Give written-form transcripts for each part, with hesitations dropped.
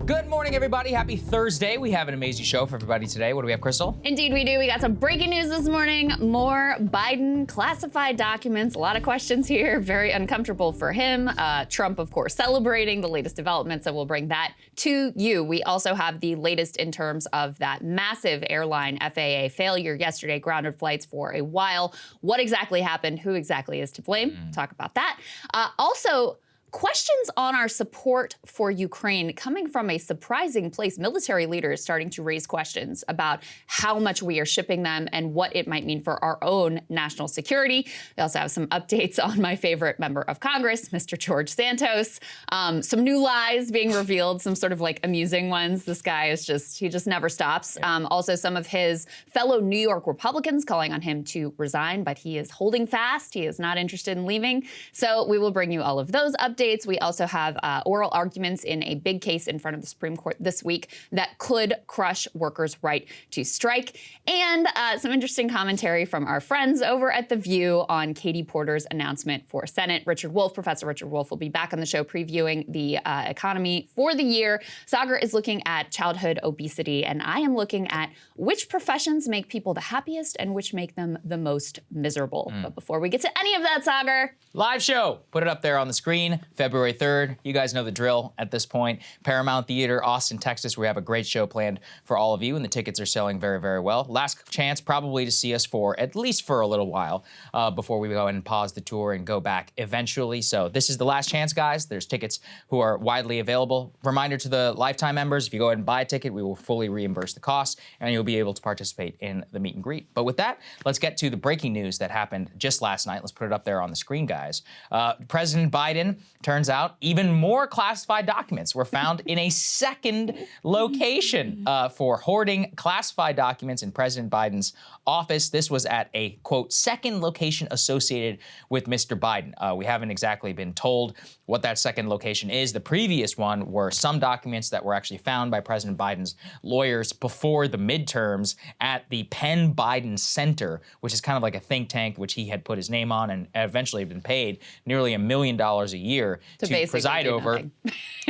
Good morning, everybody. Happy Thursday. We have an amazing show for everybody today. What do we have, Krystal? Indeed, we do. We got some breaking news this morning. More Biden classified documents. A lot of questions here. Very uncomfortable for him. Trump, of course, celebrating the latest developments, so we'll bring that to you. We also have the latest in terms of that massive airline FAA failure yesterday, grounded flights for a while. What exactly happened? Who exactly is to blame? Talk about that. Also, questions on our support for Ukraine coming from a surprising place. Military leaders starting to raise questions about how much we are shipping them and what it might mean for our own national security. We also have some updates on my favorite member of Congress, Mr. George Santos. Some new lies being revealed, some sort of like amusing ones. This guy is he just never stops. Also, some of his fellow New York Republicans calling on him to resign, but he is holding fast. He is not interested in leaving. So we will bring you all of those updates. We also have oral arguments in a big case in front of the Supreme Court this week that could crush workers' right to strike. And some interesting commentary from our friends over at The View on Katie Porter's announcement for Senate. Richard Wolff, Professor Richard Wolff, will be back on the show previewing the economy for the year. Saagar is looking at childhood obesity, and I am looking at which professions make people the happiest and which make them the most miserable. But before we get to any of that, Saagar. Live show. Put it up there on the screen. February 3rd. You guys know the drill at this point. Paramount Theater, Austin, Texas. We have a great show planned for all of you, and the tickets are selling very, very well. Last chance probably to see us for at least for a little while before we go and pause the tour and go back eventually. So this is the last chance, guys. There's tickets who are widely available. Reminder to the lifetime members, if you go ahead and buy a ticket, we will fully reimburse the cost, and you'll be able to participate in the meet and greet. But with that, let's get to the breaking news that happened just last night. Let's put it up there on the screen, guys. President Biden, turns out, even more classified documents were found in a second location for hoarding classified documents in President Biden's office. This was at a, quote, second location associated with Mr. Biden. We haven't exactly been told what that second location is. The previous one were some documents that were actually found by President Biden's lawyers before the midterms at the Penn Biden Center, which is kind of like a think tank which he had put his name on and eventually been paid nearly $1 million a year to preside over.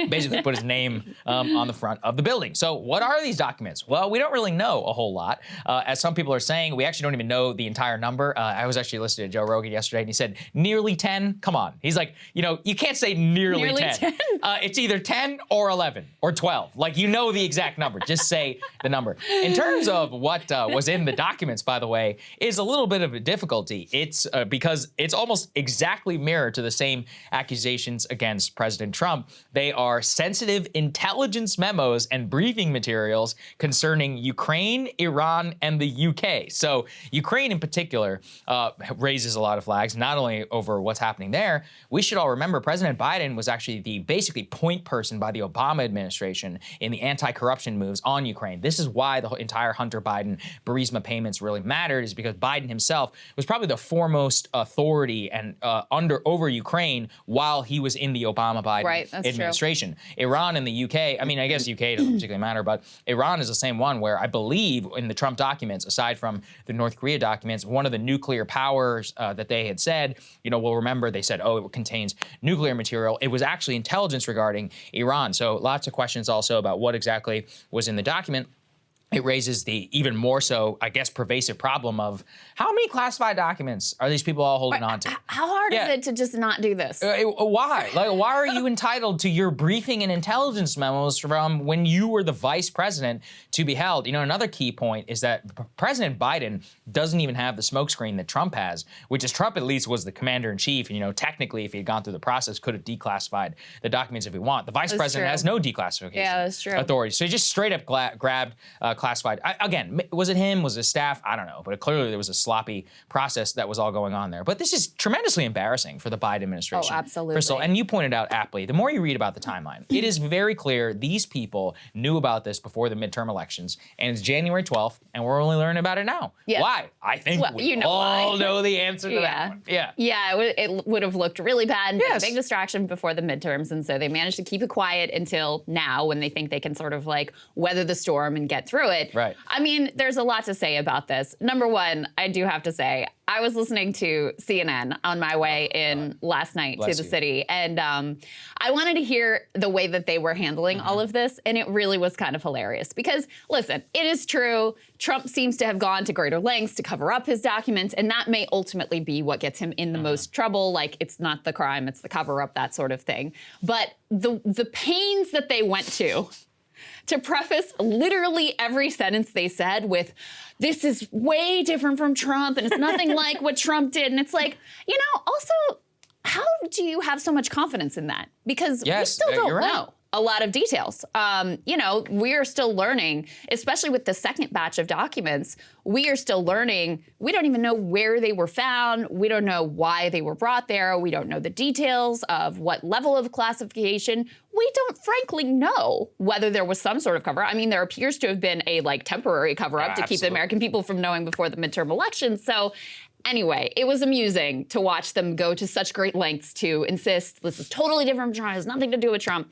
Basically put his name on the front of the building. So what are these documents? Well, we don't really know a whole lot. As some people are saying, we actually don't even know the entire number. I was actually listening to Joe Rogan yesterday, and he said, nearly 10? Come on. He's like, you can't say nearly 10. It's either 10 or 11 or 12. Like, you know the exact number. Just say the number. In terms of what was in the documents, by the way, is a little bit of a difficulty. It's because it's almost exactly mirror to the same accusations against President Trump. They are sensitive intelligence memos and briefing materials concerning Ukraine, Iran, and the UK. So Ukraine in particular raises a lot of flags, not only over what's happening there. We should all remember President Biden was actually the basically point person by the Obama administration in the anti-corruption moves on Ukraine. This is why the entire Hunter Biden Burisma payments really mattered, is because Biden himself was probably the foremost authority and over Ukraine while he was in the Obama-Biden administration. True. Iran and the UK, I mean, I guess UK doesn't particularly matter, but Iran is the same one where I believe in the Trump documents, aside from the North Korea documents, one of the nuclear powers that they had said, we'll remember they said, oh, it contains nuclear material. It was actually intelligence regarding Iran. So lots of questions also about what exactly was in the document. It raises the even more so, I guess, pervasive problem of how many classified documents are these people all holding on to? How hard is it to just not do this? Why? Like, why are you entitled to your briefing and intelligence memos from when you were the vice president to be held? Another key point is that President Biden doesn't even have the smokescreen that Trump has, which is Trump at least was the commander in chief. And, technically, if he had gone through the process, could have declassified the documents if he want. The vice president has no declassification authority. So he just straight up grabbed classified. Again, was it him? Was it staff? I don't know. But clearly there was a sloppy process that was all going on there. But this is tremendously embarrassing for the Biden administration. Oh, absolutely. Krystal, and you pointed out aptly, the more you read about the timeline, it is very clear these people knew about this before the midterm elections, and it's January 12th, and we're only learning about it now. Yes. Why? I think we all know the answer to that one. Yeah, it would have looked really bad and been a big distraction before the midterms, and so they managed to keep it quiet until now when they think they can sort of like weather the storm and get through through it. Right. I mean, there's a lot to say about this. Number one, I do have to say, I was listening to CNN on my way in last night to the city, and I wanted to hear the way that they were handling all of this, and it really was kind of hilarious. Because, listen, it is true, Trump seems to have gone to greater lengths to cover up his documents, and that may ultimately be what gets him in the most trouble. Like, it's not the crime, it's the cover-up, that sort of thing. But the pains that they went to preface literally every sentence they said with, this is way different from Trump, and it's nothing like what Trump did. And it's like, you know, also, how do you have so much confidence in that? Because we still don't know a lot of details. You know, we are still learning, especially with the second batch of documents, we are still learning. We don't even know where they were found. We don't know why they were brought there. We don't know the details of what level of classification. We don't frankly know whether there was some sort of cover-up. I mean, there appears to have been a temporary cover-up to keep the American people from knowing before the midterm elections. So anyway, it was amusing to watch them go to such great lengths to insist this is totally different from Trump, it has nothing to do with Trump.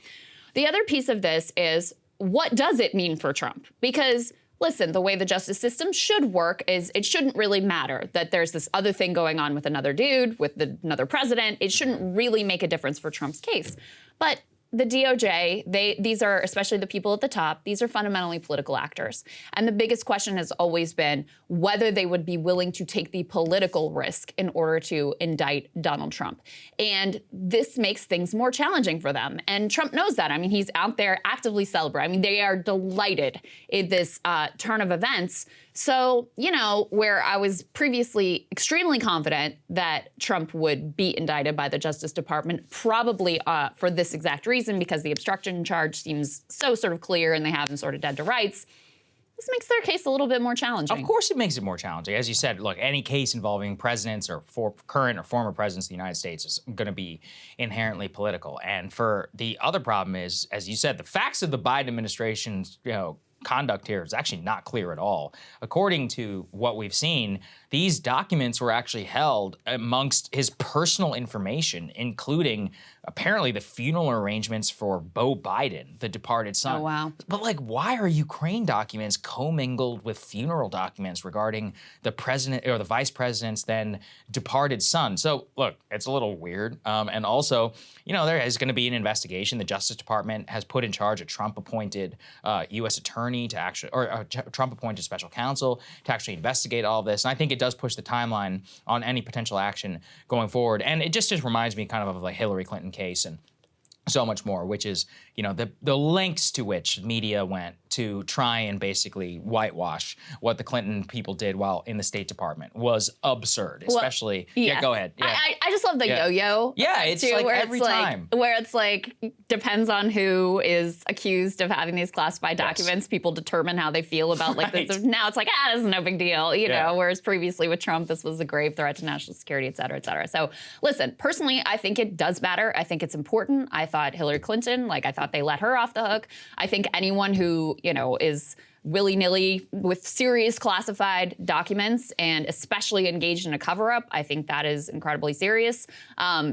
The other piece of this is, what does it mean for Trump? Because, listen, the way the justice system should work is it shouldn't really matter that there's this other thing going on with another dude, with another president. It shouldn't really make a difference for Trump's case. But the DOJ, these are, especially the people at the top, these are fundamentally political actors. And the biggest question has always been whether they would be willing to take the political risk in order to indict Donald Trump. And this makes things more challenging for them. And Trump knows that. I mean, he's out there actively celebrating. I mean, they are delighted in this turn of events. So, you know, where I was previously extremely confident that Trump would be indicted by the Justice Department, probably for this exact reason, because the obstruction charge seems so sort of clear and they have him sort of dead to rights. This makes their case a little bit more challenging. Of course it makes it more challenging. As you said, look, any case involving presidents or current or former presidents of the United States is going to be inherently political. And for the other problem is, as you said, the facts of the Biden administration's, conduct here is actually not clear at all. According to what we've seen, these documents were actually held amongst his personal information, including apparently the funeral arrangements for Beau Biden, the departed son. Oh, wow. But why are Ukraine documents commingled with funeral documents regarding the president or the vice president's then departed son? So look, it's a little weird. And also, there is going to be an investigation. The Justice Department has put in charge a Trump-appointed U.S. attorney to actually, or a Trump-appointed special counsel to actually investigate all of this. And I think it does push the timeline on any potential action going forward. And it just reminds me kind of the Hillary Clinton case and so much more, which is, the lengths to which media went to try and basically whitewash what the Clinton people did while in the State Department was absurd, especially, go ahead. Yeah. I just love the yo-yo. Yeah, it's too, where every time. Where it's depends on who is accused of having these classified documents. People determine how they feel about this. Now it's this is no big deal, know, whereas previously with Trump, this was a grave threat to national security, et cetera, et cetera. So listen, personally, I think it does matter. I think it's important. I thought Hillary Clinton, I thought they let her off the hook. I think anyone who, is willy-nilly with serious classified documents and especially engaged in a cover-up, I think that is incredibly serious.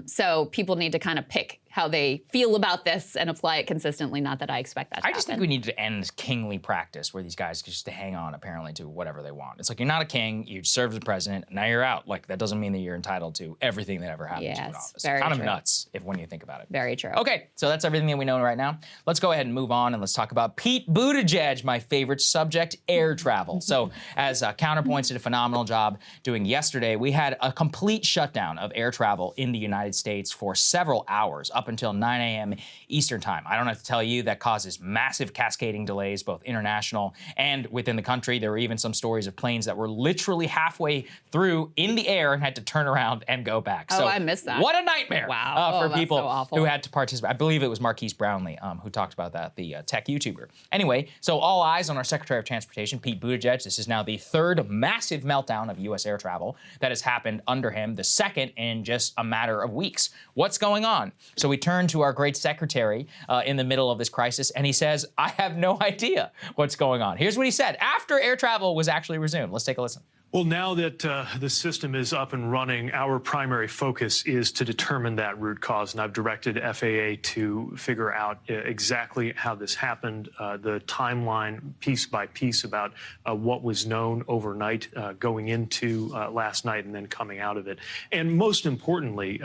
So people need to kind of pick how they feel about this and apply it consistently. Not that I expect that to happen. I just think we need to end this kingly practice where these guys just hang on apparently to whatever they want. It's you're not a king, you served as president, now you're out. That doesn't mean that you're entitled to everything that ever happened to you in office. Very kind true. of nuts when you think about it. Very true. Okay, so that's everything that we know right now. Let's go ahead and move on and let's talk about Pete Buttigieg, my favorite subject, air travel. So as Counterpoints did a phenomenal job doing yesterday, we had a complete shutdown of air travel in the United States for several hours, up until 9 a.m. Eastern time. I don't have to tell you that causes massive cascading delays, both international and within the country. There were even some stories of planes that were literally halfway through in the air and had to turn around and go back. So I missed that. What a nightmare for people so who had to participate. I believe it was Marquise Brownlee who talked about that, the tech YouTuber. Anyway, so all eyes on our Secretary of Transportation, Pete Buttigieg. This is now the third massive meltdown of U.S. air travel that has happened under him, the second in just a matter of weeks. What's going on? So we turn to our great secretary in the middle of this crisis, and he says, I have no idea what's going on. Here's what he said after air travel was actually resumed. Let's take a listen. Well, now that the system is up and running, our primary focus is to determine that root cause. And I've directed FAA to figure out exactly how this happened, the timeline piece by piece about what was known overnight going into last night and then coming out of it. And most importantly,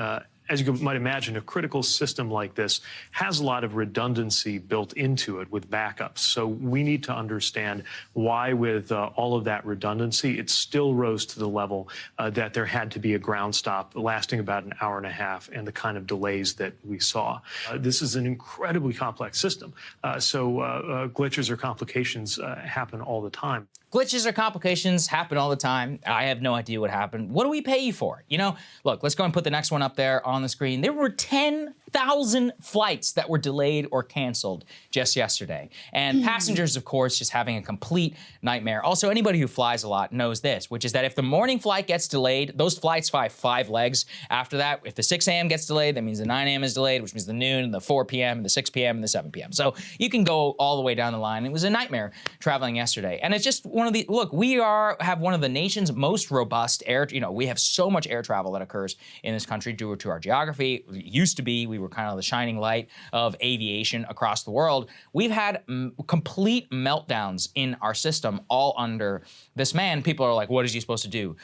as you might imagine, a critical system like this has a lot of redundancy built into it with backups. So we need to understand why, with all of that redundancy, it still rose to the level that there had to be a ground stop lasting about an hour and a half and the kind of delays that we saw. This is an incredibly complex system. So glitches or complications happen all the time. Glitches or complications happen all the time. I have no idea what happened. What do we pay you for? You know, look, let's go and put the next one up there on the screen. There were 10,000 flights that were delayed or canceled just yesterday. And passengers, of course, just having a complete nightmare. Also, anybody who flies a lot knows this, which is that if the morning flight gets delayed, those flights fly 5 legs after that. If the 6 a.m. gets delayed, that means the 9 a.m. is delayed, which means the noon, the 4 p.m., the 6 p.m., and the 7 p.m. So you can go all the way down the line. It was a nightmare traveling yesterday. And it's just one of the, look, we have one of the nation's most robust air, we have so much air travel that occurs in this country due to our geography. It used to be, we were kind of the shining light of aviation across the world. We've had complete meltdowns in our system all under this man. People are like, what is he supposed to do?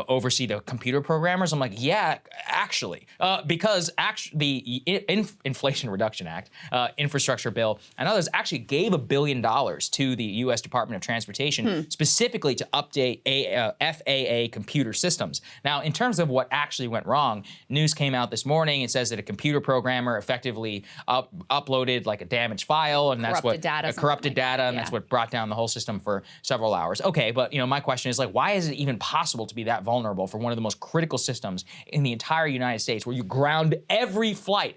Oversee the computer programmers? I'm like, yeah, actually, because the Inflation Reduction Act, infrastructure bill, and others actually gave $1 billion to the U.S. Department of Transportation specifically to update FAA computer systems. Now, in terms of what actually went wrong, news came out this morning. It says that a computer programmer effectively uploaded like a damaged file, and that's what corrupted data, and that's what brought down the whole system for several hours. Okay, but my question is, like, why is it even possible to be that vulnerable for one of the most critical systems in the entire United States, where you ground every flight?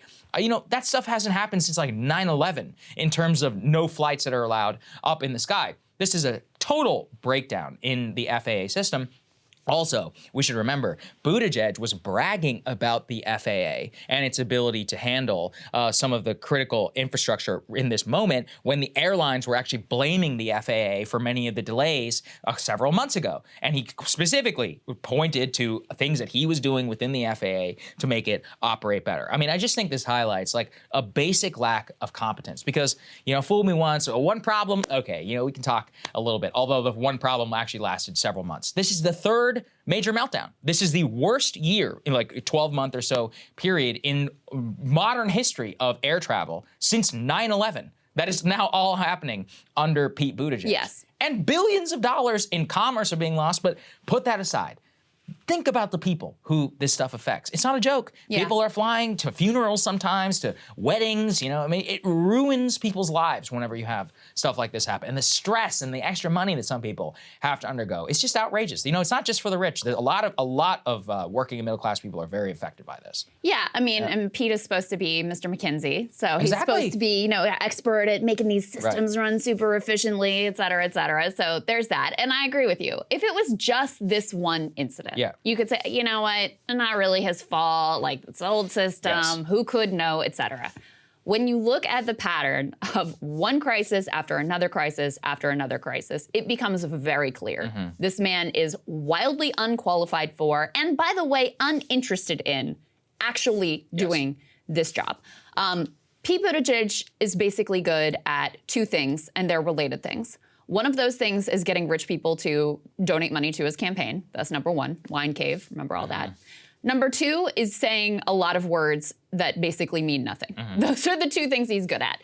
That stuff hasn't happened since like 9/11 in terms of no flights that are allowed up in the sky. This is a total breakdown in the FAA system. Also, we should remember, Buttigieg was bragging about the FAA and its ability to handle some of the critical infrastructure in this moment when the airlines were actually blaming the FAA for many of the delays several months ago. And he specifically pointed to things that he was doing within the FAA to make it operate better. I mean, I just think this highlights like a basic lack of competence because, fool me once, one problem, okay, we can talk a little bit, although the one problem actually lasted several months. This is the third major meltdown. This is the worst year in like a 12-month or so period in modern history of air travel since 9/11. That is now all happening under Pete Buttigieg. Yes. And billions of dollars in commerce are being lost, but put that aside. Think about the people who this stuff affects. It's not a joke. Yeah. People are flying to funerals sometimes, to weddings, it ruins people's lives whenever you have stuff like this happen. And the stress and the extra money that some people have to undergo, it's just outrageous. It's not just for the rich. There's a lot of working and middle class people are very affected by this. Yeah, and Pete is supposed to be Mr. McKinsey. So he's supposed to be, expert at making these systems run super efficiently, et cetera, et cetera. So there's that. And I agree with you. If it was just this one incident, you could say, you know what, not really his fault, like it's an old system, who could know, et cetera. When you look at the pattern of one crisis after another crisis after another crisis, it becomes very clear. This man is wildly unqualified for, and by the way, uninterested in actually doing this job. Pete Buttigieg is basically good at 2 things, and they're related things. One of those things is getting rich people to donate money to his campaign. That's number 1. Wine cave, remember all that. Number 2 is saying a lot of words that basically mean nothing. Those are the 2 things he's good at.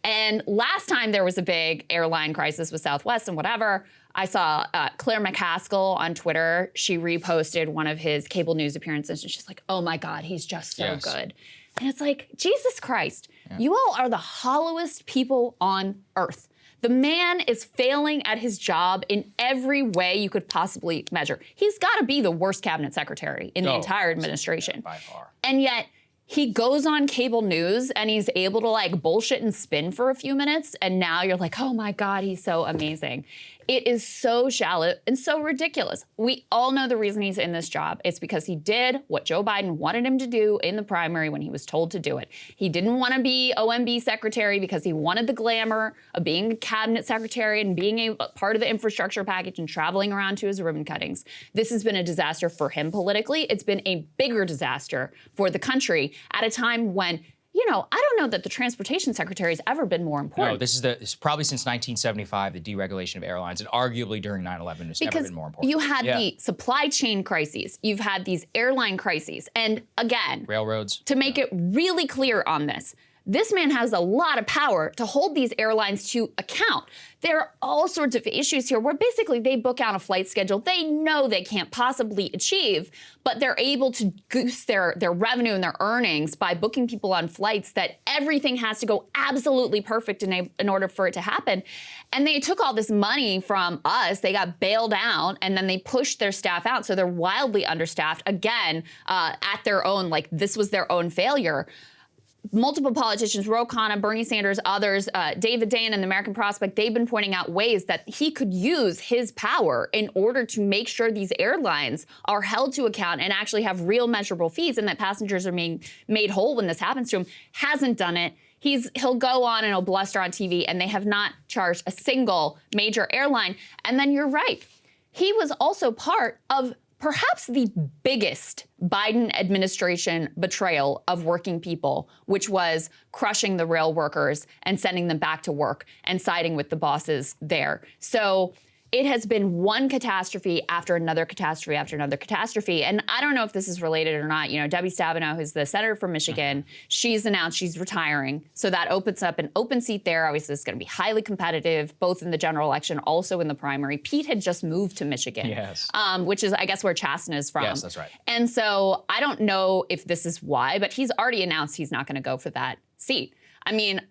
And last time there was a big airline crisis with Southwest and whatever, I saw Claire McCaskill on Twitter. She reposted one of his cable news appearances, and she's like, oh my God, he's just so good. And it's like, Jesus Christ, you all are the hollowest people on earth. The man is failing at his job in every way you could possibly measure. He's got to be the worst cabinet secretary in the entire administration. By far. And yet, he goes on cable news and he's able to like bullshit and spin for a few minutes. And now you're like, oh my God, he's so amazing. It is so shallow and so ridiculous. We all know the reason he's in this job. It's because he did what Joe Biden wanted him to do in the primary when he was told to do it. He didn't want to be OMB secretary because he wanted the glamour of being a cabinet secretary and being a part of the infrastructure package and traveling around to his ribbon cuttings. This has been a disaster for him politically. It's been a bigger disaster for the country at a time when, you know, I don't know that the transportation secretary has ever been more important. No, this is probably since 1975, the deregulation of airlines, and arguably during 9/11, it's never been more important. You had the supply chain crises, you've had these airline crises, and again, railroads. To make it really clear on this man has a lot of power to hold these airlines to account. There are all sorts of issues here where basically they book out a flight schedule they know they can't possibly achieve, but they're able to goose their revenue and their earnings by booking people on flights that everything has to go absolutely perfect in order for it to happen. And they took all this money from us, they got bailed out, and then they pushed their staff out. So they're wildly understaffed, again, at their own, like this was their own failure. Multiple politicians, Ro Khanna, Bernie Sanders, others, David Dayen and the American Prospect, they've been pointing out ways that he could use his power in order to make sure these airlines are held to account and actually have real measurable fees and that passengers are being made whole when this happens to him. Hasn't done it. He'll go on and he'll bluster on TV, and they have not charged a single major airline. And then you're right. He was also part of perhaps the biggest Biden administration betrayal of working people, which was crushing the rail workers and sending them back to work and siding with the bosses there. So it has been one catastrophe after another catastrophe after another catastrophe. And I don't know if this is related or not. You know, Debbie Stabenow, who's the senator from Michigan, she's announced she's retiring. So that opens up an open seat there. Obviously, it's going to be highly competitive, both in the general election, also in the primary. Pete had just moved to Michigan, yes. Which is, I guess, where Chasten is from. Yes, that's right. And so I don't know if this is why, but he's already announced he's not going to go for that seat. I mean,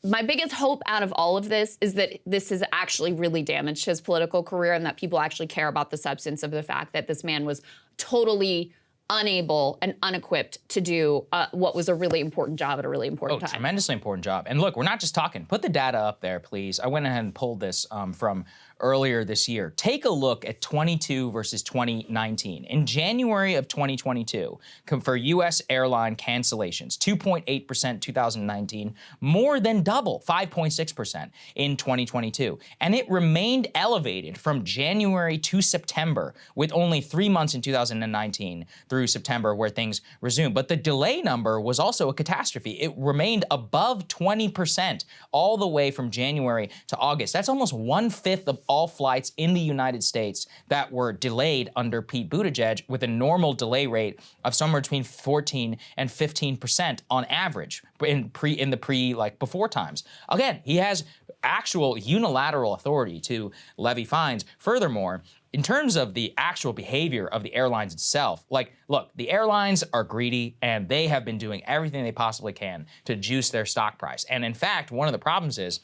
my biggest hope out of all of this is that this has actually really damaged his political career and that people actually care about the substance of the fact that this man was totally unable and unequipped to do what was a really important job at a really important time. Tremendously important job. And look, we're not just talking. Put the data up there, please. I went ahead and pulled this from earlier this year. Take a look at 22 versus 2019. In January of 2022, for U.S. airline cancellations, 2.8% 2019, more than double, 5.6% in 2022. And it remained elevated from January to September, with only 3 months in 2019 through September where things resumed. But the delay number was also a catastrophe. It remained above 20% all the way from January to August. That's almost 1/5 of all flights in the United States that were delayed under Pete Buttigieg, with a normal delay rate of somewhere between 14 and 15% on average before times. Again, he has actual unilateral authority to levy fines. Furthermore, in terms of the actual behavior of the airlines itself, look, the airlines are greedy and they have been doing everything they possibly can to juice their stock price. And in fact, one of the problems is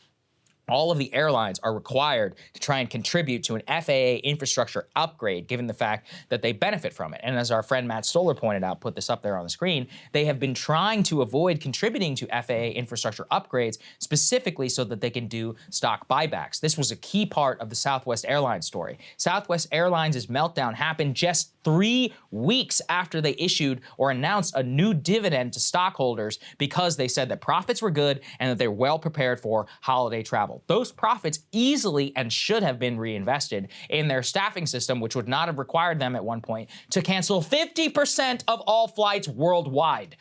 all of the airlines are required to try and contribute to an FAA infrastructure upgrade, given the fact that they benefit from it. And as our friend Matt Stoller pointed out, put this up there on the screen, they have been trying to avoid contributing to FAA infrastructure upgrades specifically so that they can do stock buybacks. This was a key part of the Southwest Airlines story. Southwest Airlines' meltdown happened just 3 weeks after they issued or announced a new dividend to stockholders because they said that profits were good and that they're well prepared for holiday travel. Those profits easily and should have been reinvested in their staffing system, which would not have required them at one point to cancel 50% of all flights worldwide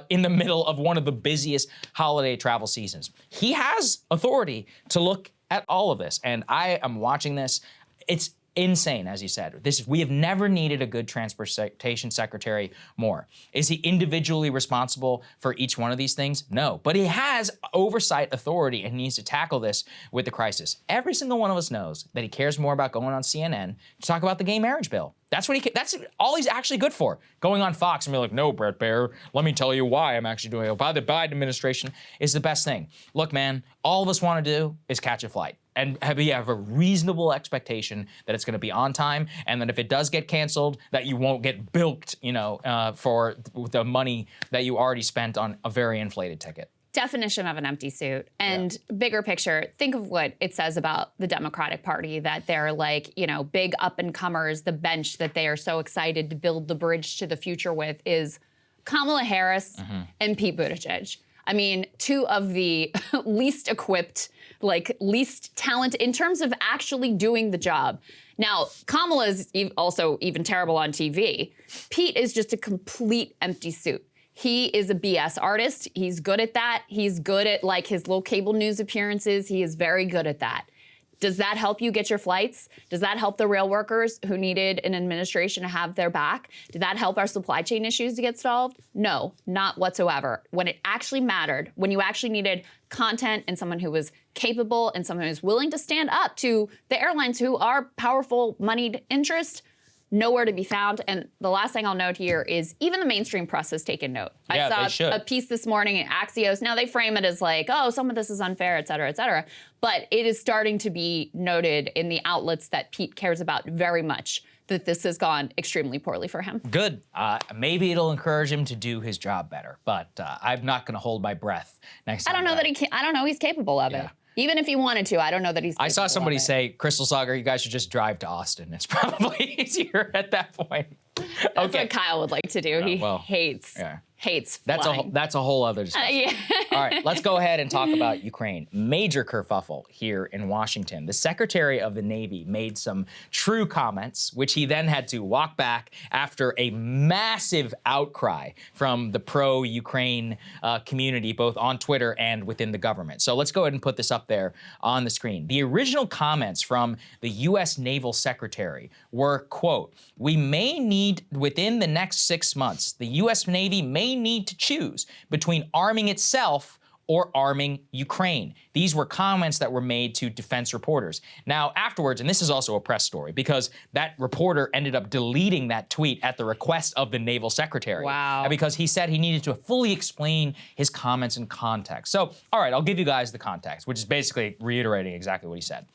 in the middle of one of the busiest holiday travel seasons. He has authority to look at all of this, and I am watching this. It's insane, as you said. We have never needed a good transportation secretary more. Is he individually responsible for each one of these things? No, but he has oversight authority and needs to tackle this with the crisis. Every single one of us knows that he cares more about going on CNN to talk about the gay marriage bill. That's all he's actually good for. Going on Fox and be like, no, Bret Baier, let me tell you why I'm actually doing it. By the Biden administration is the best thing. Look, man, all of us want to do is catch a flight. and have a reasonable expectation that it's going to be on time, and that if it does get canceled, that you won't get bilked, for the money that you already spent on a very inflated ticket. Definition of an empty suit. And bigger picture, think of what it says about the Democratic Party, that they're like, big up and comers. The bench that they are so excited to build the bridge to the future with is Kamala Harris and Pete Buttigieg. I mean, two of the least equipped, least talent in terms of actually doing the job. Now, Kamala is also even terrible on TV. Pete is just a complete empty suit. He is a BS artist. He's good at that. He's good at his little cable news appearances. He is very good at that. Does that help you get your flights? Does that help the rail workers who needed an administration to have their back? Did that help our supply chain issues to get solved? No, not whatsoever. When it actually mattered, when you actually needed content and someone who was capable and someone who was willing to stand up to the airlines who are powerful, moneyed interests, nowhere to be found. And the last thing I'll note here is even the mainstream press has taken note. Yeah, I saw a piece this morning in Axios. Now they frame it as some of this is unfair, et cetera, et cetera. But it is starting to be noted in the outlets that Pete cares about very much that this has gone extremely poorly for him. Good. Maybe it'll encourage him to do his job better, but I'm not going to hold my breath next time. I don't know that he can. I don't know he's capable of it. Even if he wanted to, I don't know that he's capable. I saw somebody say, Krystal, Saagar, you guys should just drive to Austin. It's probably easier at that point. That's what Kyle would like to do. He hates flying. That's a whole other discussion. All right, let's go ahead and talk about Ukraine. Major kerfuffle here in Washington. The Secretary of the Navy made some true comments, which he then had to walk back after a massive outcry from the pro-Ukraine community, both on Twitter and within the government. So let's go ahead and put this up there on the screen. The original comments from the U.S. Naval Secretary were, quote, "We may need, within the next 6 months, the U.S. Navy may need to choose between arming itself or arming Ukraine." These were comments that were made to defense reporters. Now, afterwards, and this is also a press story, because that reporter ended up deleting that tweet at the request of the naval secretary. Wow. Because he said he needed to fully explain his comments in context. So, all right, I'll give you guys the context, which is basically reiterating exactly what he said.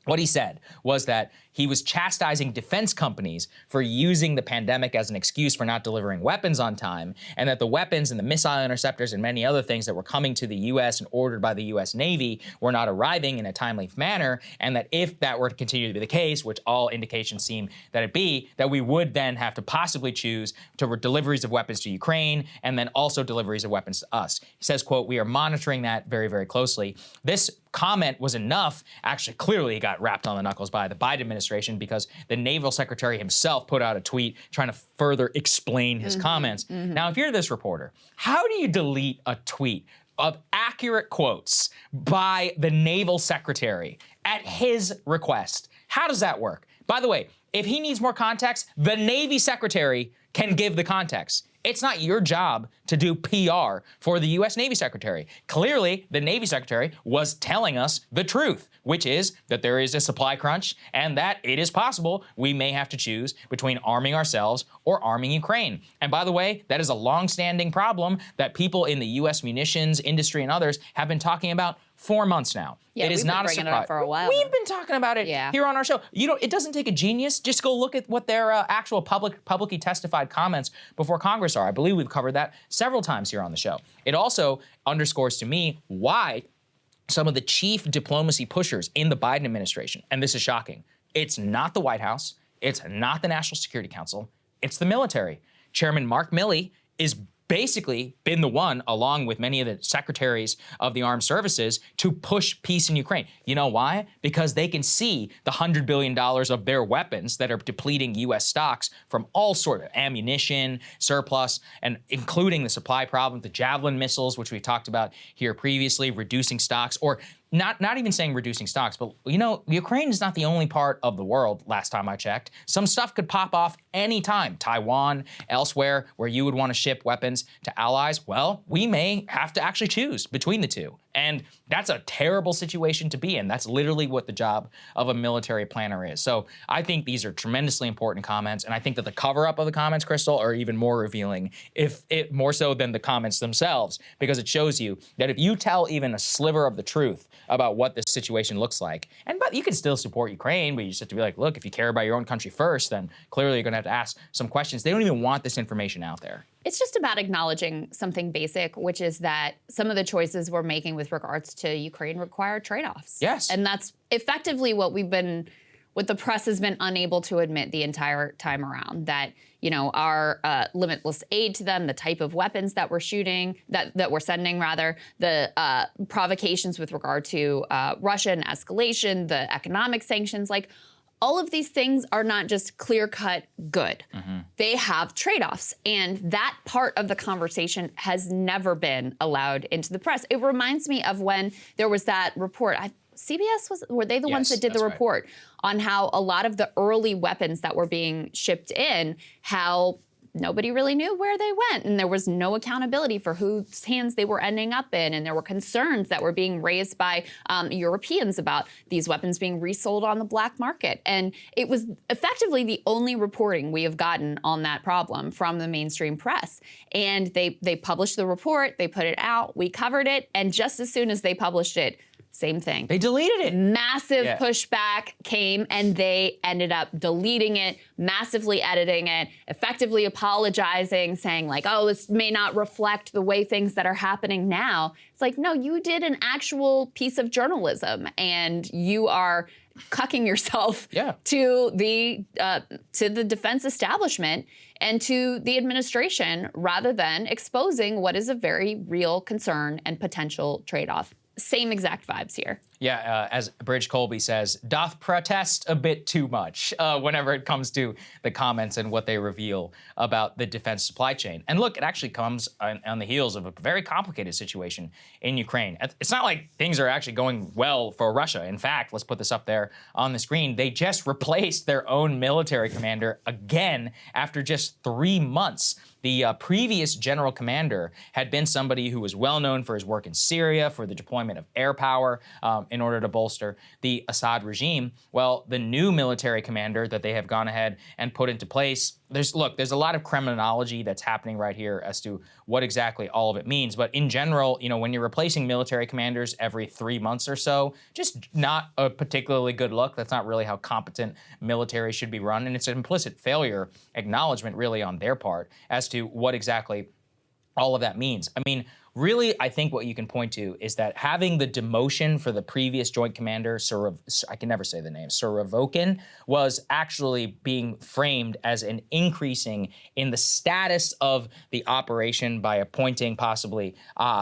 What he said was that he was chastising defense companies for using the pandemic as an excuse for not delivering weapons on time, and that the weapons and the missile interceptors and many other things that were coming to the U.S. and ordered by the U.S. Navy were not arriving in a timely manner, and that if that were to continue to be the case, which all indications seem that it be, that we would then have to possibly choose to deliveries of weapons to Ukraine and then also deliveries of weapons to us. He says, quote, "We are monitoring that very, very closely." This comment was enough. Actually, clearly he got wrapped on the knuckles by the Biden administration, because the naval secretary himself put out a tweet trying to further explain his comments. Now, if you're this reporter, how do you delete a tweet of accurate quotes by the naval secretary at his request? How does that work? By the way, if he needs more context, the Navy secretary can give the context. It's not your job to do PR for the U.S. Navy Secretary. Clearly, the Navy Secretary was telling us the truth, which is that there is a supply crunch and that it is possible we may have to choose between arming ourselves or arming Ukraine. And by the way, that is a long-standing problem that people in the U.S. munitions industry and others have been talking about 4 months now. Yeah, it is not a surprise. We've been bringing it up for a while. We've been talking about it here on our show. It doesn't take a genius. Just go look at what their actual publicly testified comments before Congress are. I believe we've covered that several times here on the show. It also underscores to me why some of the chief diplomacy pushers in the Biden administration, and this is shocking, it's not the White House, it's not the National Security Council, it's the military. Chairman Mark Milley is basically been the one, along with many of the secretaries of the armed services, to push peace in Ukraine. You know why? Because they can see the $100 billion of their weapons that are depleting U.S. stocks from all sort of ammunition, surplus, and including the supply problem, the Javelin missiles, which we talked about here previously, reducing stocks, or not even saying reducing stocks, but Ukraine is not the only part of the world, last time I checked. Some stuff could pop off anytime. Taiwan, elsewhere, where you would want to ship weapons to allies. Well, we may have to actually choose between the two. And that's a terrible situation to be in. That's literally what the job of a military planner is. So I think these are tremendously important comments, and I think that the cover-up of the comments, Krystal, are even more revealing, if it more so than the comments themselves, because it shows you that if you tell even a sliver of the truth about what this situation looks like, but you can still support Ukraine, but you just have to be like, look, if you care about your own country first, then clearly you're gonna have to ask some questions. They don't even want this information out there. It's just about acknowledging something basic, which is that some of the choices we're making with regards to Ukraine require trade-offs. Yes. And that's effectively what the press has been unable to admit the entire time around, that, you know, our limitless aid to them, the type of weapons that we're that we're sending rather, the provocations with regard to Russia and escalation, the economic sanctions, like, all of these things are not just clear-cut good. They have trade-offs, and that part of the conversation has never been allowed into the press. It reminds me of when there was that report. CBS, were they the ones that did the report on how a lot of the early weapons that were being shipped in, how nobody really knew where they went, and there was no accountability for whose hands they were ending up in, and there were concerns that were being raised by Europeans about these weapons being resold on the black market. And it was effectively the only reporting we have gotten on that problem from the mainstream press. And they published the report, they put it out, we covered it, and just as soon as they published it, same thing. They deleted it. Massive pushback came, and they ended up deleting it, massively editing it, effectively apologizing, saying like, oh, this may not reflect the way things that are happening now. It's like, no, you did an actual piece of journalism, and you are cucking yourself to the defense establishment and to the administration, rather than exposing what is a very real concern and potential trade-off. Same exact vibes here. Yeah, as Bridge Colby says, doth protest a bit too much whenever it comes to the comments and what they reveal about the defense supply chain. And look, it actually comes on the heels of a very complicated situation in Ukraine. It's not like things are actually going well for Russia. In fact, let's put this up there on the screen. They just replaced their own military commander again after just 3 months. The previous general commander had been somebody who was well known for his work in Syria, for the deployment of air power in order to bolster the Assad regime. Well, the new military commander that they have gone ahead and put into place, there's a lot of criminology that's happening right here as to what exactly all of it means. But in general, you know, when you're replacing military commanders every 3 months or so, just not a particularly good look. That's not really how competent military should be run. And it's an implicit failure acknowledgement really on their part as to what exactly all of that means. I mean, really, I think what you can point to is that having the demotion for the previous joint commander, I can never say the name, Surovikin, was actually being framed as an increasing in the status of the operation by appointing possibly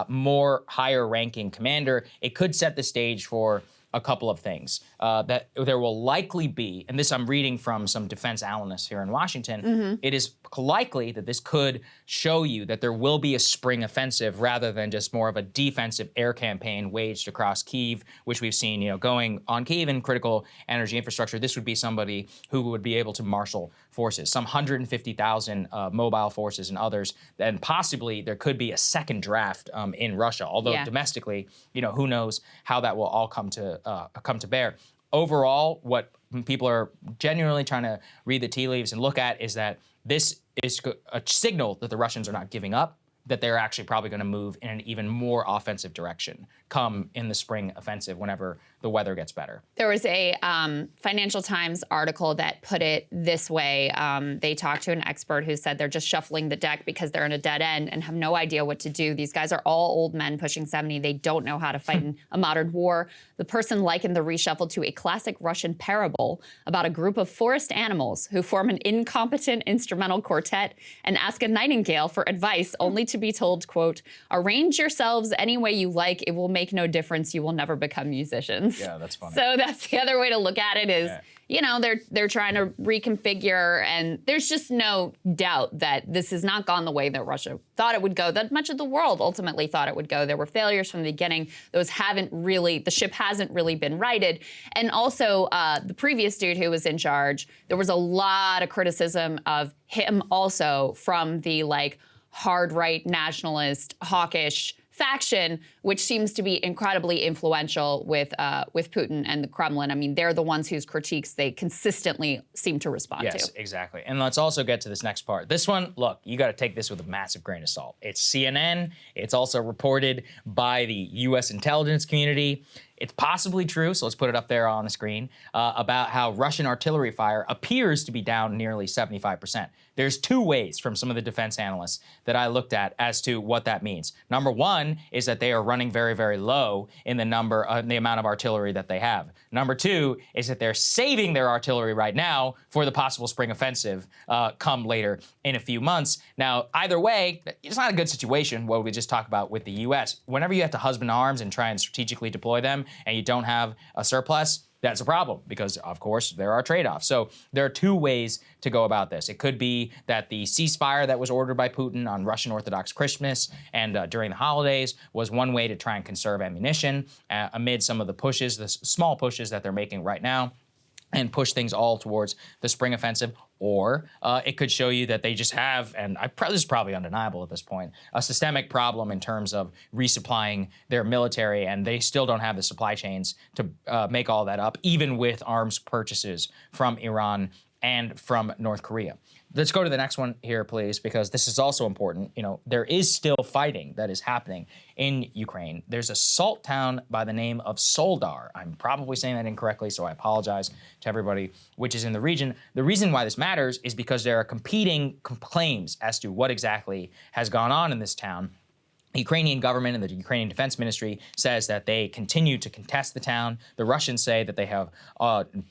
more higher-ranking commander. It could set the stage for a couple of things. That there will likely be, and this I'm reading from some defense analysts here in Washington, it is likely that this could show you that there will be a spring offensive rather than just more of a defensive air campaign waged across Kyiv, which we've seen, you know, going on Kyiv and critical energy infrastructure. This would be somebody who would be able to marshal forces, some 150,000 mobile forces and others, and possibly there could be a second draft in Russia, although domestically, you know, who knows how that will all come to bear. Overall, what people are genuinely trying to read the tea leaves and look at is that this is a signal that the Russians are not giving up, that they're actually probably going to move in an even more offensive direction come in the spring offensive whenever the weather gets better. There was a Financial Times article that put it this way. They talked to an expert who said they're just shuffling the deck because they're in a dead end and have no idea what to do. These guys are all old men pushing 70. They don't know how to fight in a modern war. The person likened the reshuffle to a classic Russian parable about a group of forest animals who form an incompetent instrumental quartet and ask a nightingale for advice, only to be told, quote, "Arrange yourselves any way you like. It will make no difference. You will never become musicians." Yeah, that's funny. So that's the other way to look at it is, you know, they're trying to reconfigure, and there's just no doubt that this has not gone the way that Russia thought it would go, that much of the world ultimately thought it would go. There were failures from the beginning. The ship hasn't really been righted. And also the previous dude who was in charge, there was a lot of criticism of him also from the like hard right nationalist, hawkish faction, which seems to be incredibly influential with Putin and the Kremlin. I mean, they're the ones whose critiques they consistently seem to respond to. Yes, exactly. And let's also get to this next part. This one, look, you got to take this with a massive grain of salt. It's CNN. It's also reported by the U.S. intelligence community. It's possibly true, so let's put it up there on the screen, about how Russian artillery fire appears to be down nearly 75%. There's two ways from some of the defense analysts that I looked at as to what that means. Number one is that they are running very, very low in the amount of artillery that they have. Number two is that they're saving their artillery right now for the possible spring offensive come later in a few months. Now, either way, it's not a good situation, what we just talked about with the U.S. Whenever you have to husband arms and try and strategically deploy them and you don't have a surplus, that's a problem because, of course, there are trade-offs. So there are two ways to go about this. It could be that the ceasefire that was ordered by Putin on Russian Orthodox Christmas and during the holidays was one way to try and conserve ammunition amid some of the pushes, the small pushes that they're making right now, and push things all towards the spring offensive. Or it could show you that they just have, and this is probably undeniable at this point, a systemic problem in terms of resupplying their military, and they still don't have the supply chains to make all that up, even with arms purchases from Iran and from North Korea. Let's go to the next one here, please, because this is also important. You know, there is still fighting that is happening in Ukraine. There's a salt town by the name of Soledar. I'm probably saying that incorrectly, so I apologize to everybody which is in the region. The reason why this matters is because there are competing claims as to what exactly has gone on in this town. The Ukrainian government and the Ukrainian Defense Ministry says that they continue to contest the town. The Russians say that they have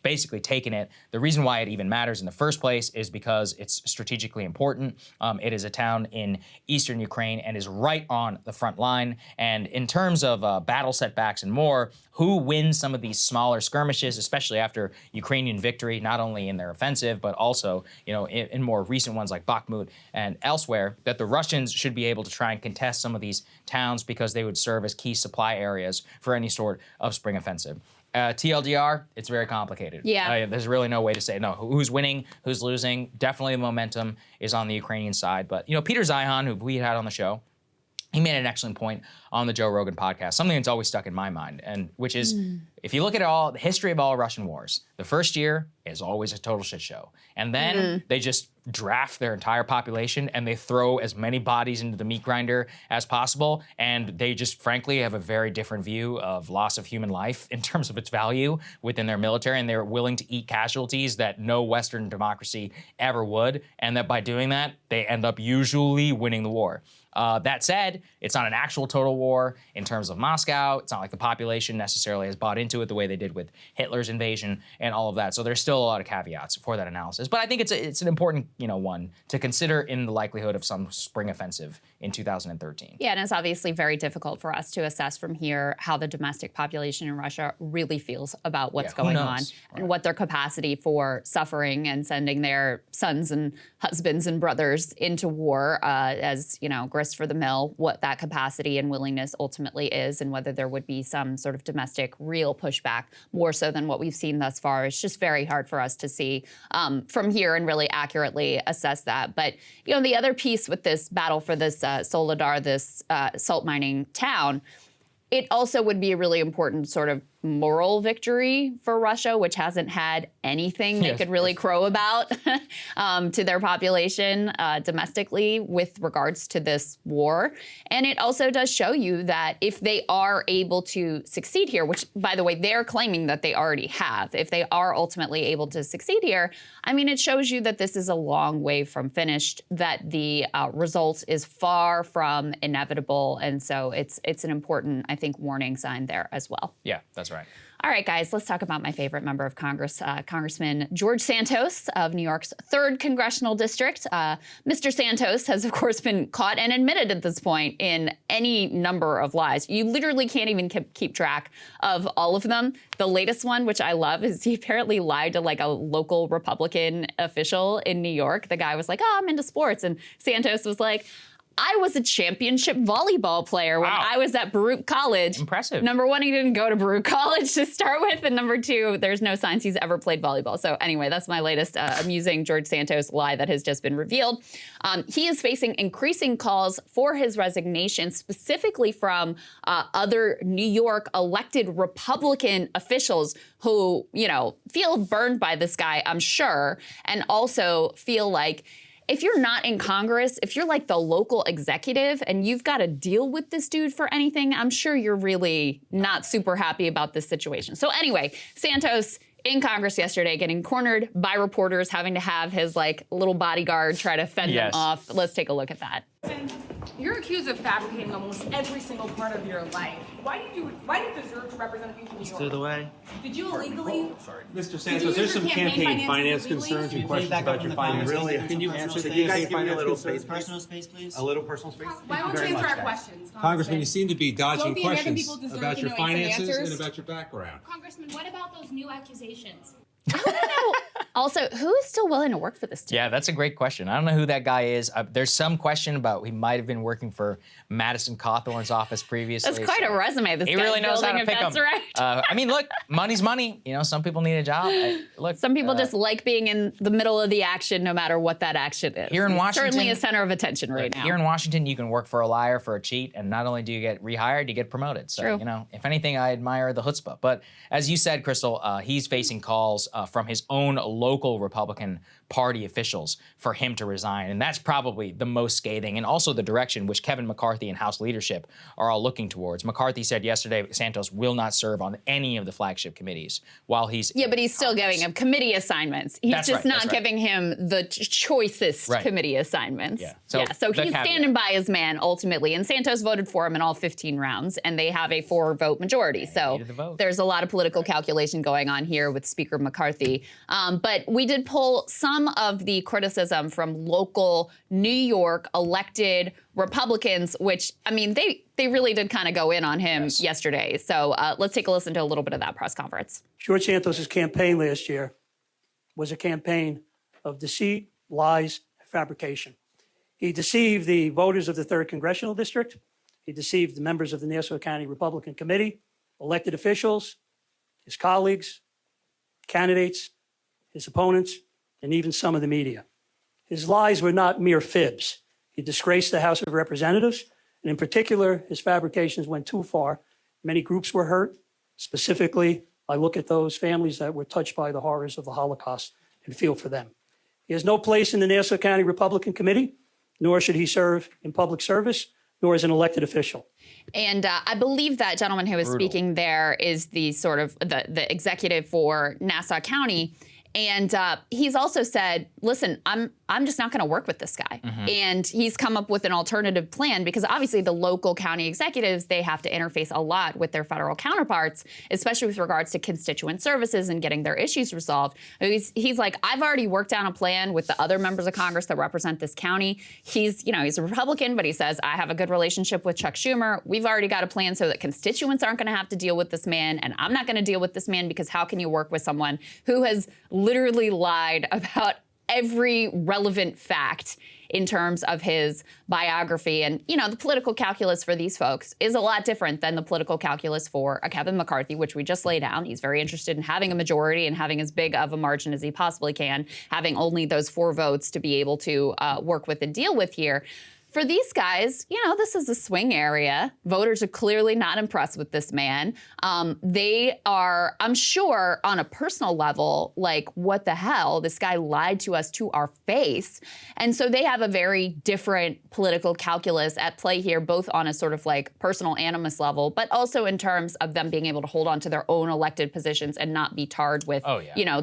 basically taken it. The reason why it even matters in the first place is because it's strategically important. It is a town in eastern Ukraine and is right on the front line. And in terms of battle setbacks and more, who wins some of these smaller skirmishes, especially after Ukrainian victory, not only in their offensive, but also, in more recent ones like Bakhmut and elsewhere, that the Russians should be able to try and contest some of these towns because they would serve as key supply areas for any sort of spring offensive. TLDR, it's very complicated. Yeah. There's really no way to say, no, who's winning, who's losing. Definitely the momentum is on the Ukrainian side. But, Peter Zeihan, who we had on the show, he made an excellent point on the Joe Rogan podcast, something that's always stuck in my mind, and which is, if you look at the history of all Russian wars, the first year is always a total shit show. And then they just draft their entire population and they throw as many bodies into the meat grinder as possible. And they just, frankly, have a very different view of loss of human life in terms of its value within their military. And they're willing to eat casualties that no Western democracy ever would. And that by doing that, they end up usually winning the war. That said, it's not an actual total war in terms of Moscow. It's not like the population necessarily has bought into it the way they did with Hitler's invasion and all of that. So there's still a lot of caveats for that analysis. But I think it's an important one to consider in the likelihood of some spring offensive in 2013. Yeah, and it's obviously very difficult for us to assess from here how the domestic population in Russia really feels about what's going on and what their capacity for suffering and sending their sons and husbands and brothers into war as, grist for the mill, what that capacity and willingness ultimately is, and whether there would be some sort of domestic real pushback more so than what we've seen thus far. It's just very hard for us to see from here and really accurately assess that. But, the other piece with this battle for this Soledar, this salt mining town, it also would be a really important sort of moral victory for Russia, which hasn't had anything they could really crow about to their population domestically with regards to this war. And it also does show you that if they are able to succeed here, which, by the way, they're claiming that they already have, if they are ultimately able to succeed here, it shows you that this is a long way from finished, that the result is far from inevitable. And so it's an important, I think, warning sign there as well. Yeah, that's right. All right, guys, let's talk about my favorite member of Congress, Congressman George Santos of New York's 3rd Congressional District. Mr. Santos has, of course, been caught and admitted at this point in any number of lies. You literally can't even keep track of all of them. The latest one, which I love, is he apparently lied to a local Republican official in New York. The guy was like, I'm into sports. And Santos was like, I was a championship volleyball player when I was at Baruch College. Impressive. Number one, he didn't go to Baruch College to start with. And number two, there's no signs he's ever played volleyball. So anyway, that's my latest amusing George Santos lie that has just been revealed. He is facing increasing calls for his resignation, specifically from other New York elected Republican officials who, you know, feel burned by this guy, I'm sure, and also feel like if you're not in Congress, if you're like the local executive and you've got to deal with this dude for anything, I'm sure you're really not super happy about this situation. So anyway, Santos in Congress yesterday getting cornered by reporters, having to have his like little bodyguard try to fend them off. Let's take a look at that. You're accused of fabricating almost every single part of your life. Why did you deserve to represent people in New York? Clear the way. Did you illegally? Sorry. Mr. Santos, there's some campaign finance concerns and questions about your finances. Really? Can you answer the You guys campaign give me a finance little concerns? space, personal space, please? A little personal space? Why won't you answer our questions, Congressman, you seem to be dodging Don't the American questions people deserve about to your know some finances answers? and about your background. Congressman, what about those new accusations? Also, who is still willing to work for this dude? Yeah, that's a great question. I don't know who that guy is. There's some question about he might have been working for Madison Cawthorn's office previously. That's quite a resume. This He guy's really knows how building, to if pick that's them. right. I mean, look, money's money. You know, some people need a job. Look, Some people just like being in the middle of the action, no matter what that action is. Here in He's Washington- certainly a center of attention right now. Here in Washington, you can work for a liar, for a cheat, and not only do you get rehired, you get promoted. So, True. you know, if anything, I admire the chutzpah. But as you said, Krystal, he's facing calls from his own local Republican Party officials for him to resign. And that's probably the most scathing, and also the direction which Kevin McCarthy and House leadership are all looking towards. McCarthy said yesterday Santos will not serve on any of the flagship committees while he's Yeah, but he's still giving him committee assignments. He's That's just right, not that's right. giving him the choicest Right. committee assignments. Yeah. So, So the he's caveat. standing by his man ultimately. And Santos voted for him in all 15 rounds, and they have a 4-vote majority. So needed the vote. there's a lot of political calculation going on here with Speaker McCarthy. But we did pull some of the criticism from local New York elected Republicans, which, I mean, they really did kind of go in on him yesterday. So let's take a listen to a little bit of that press conference. George Santos' campaign last year was a campaign of deceit, lies, and fabrication. He deceived the voters of the 3rd Congressional District. He deceived the members of the Nassau County Republican Committee, elected officials, his colleagues, candidates, his opponents, and even some of the media. His lies were not mere fibs. He disgraced the House of Representatives, and in particular, his fabrications went too far. Many groups were hurt. Specifically, I look at those families that were touched by the horrors of the Holocaust and feel for them. He has no place in the Nassau County Republican Committee, nor should he serve in public service, nor as an elected official. And I believe that gentleman who was speaking there is the sort of the executive for Nassau County. And he's also said, listen, I'm just not going to work with this guy. And he's come up with an alternative plan because obviously the local county executives, they have to interface a lot with their federal counterparts, especially with regards to constituent services and getting their issues resolved. He's like, I've already worked out a plan with the other members of Congress that represent this county. He's a Republican, but he says, I have a good relationship with Chuck Schumer. We've already got a plan so that constituents aren't going to have to deal with this man. And I'm not going to deal with this man because how can you work with someone who has literally lied about every relevant fact in terms of his biography? And, you know, the political calculus for these folks is a lot different than the political calculus for a Kevin McCarthy, which we just laid down. He's very interested in having a majority and having as big of a margin as he possibly can, having only those 4 votes to be able to work with and deal with here. For these guys, you know, this is a swing area. Voters are clearly not impressed with this man. They are, I'm sure, on a personal level, like, what the hell? This guy lied to us to our face. And so they have a very different political calculus at play here, both on a sort of like personal animus level, but also in terms of them being able to hold on to their own elected positions and not be tarred with, you know,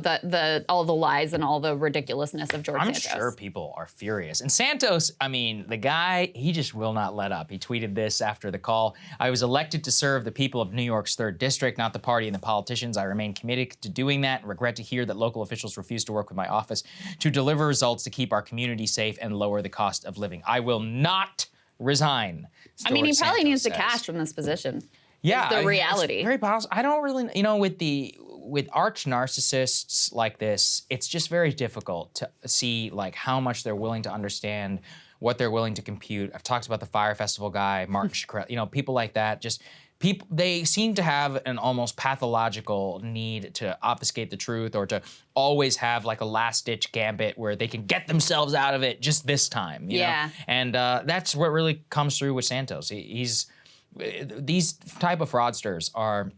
all the lies and all the ridiculousness of George Santos. I'm sure people are furious. And Santos, I mean, the guy, he just will not let up. He tweeted this after the call. I was elected to serve the people of New York's 3rd District, not the party and the politicians. I remain committed to doing that and regret to hear that local officials refuse to work with my office to deliver results to keep our community safe and lower the cost of living. I will not resign. I mean, he George probably Santos needs to says. cash from this position. Yeah, It's the reality. It's very possible. I don't really, you know, with arch narcissists like this, it's just very difficult to see like how much they're willing to understand what they're willing to compute. I've talked about the Fire Festival guy, Martin Shkreli, you know, people like that. Just people, they seem to have an almost pathological need to obfuscate the truth or to always have like a last-ditch gambit where they can get themselves out of it just this time. You know? And that's what really comes through with Santos. These type of fraudsters are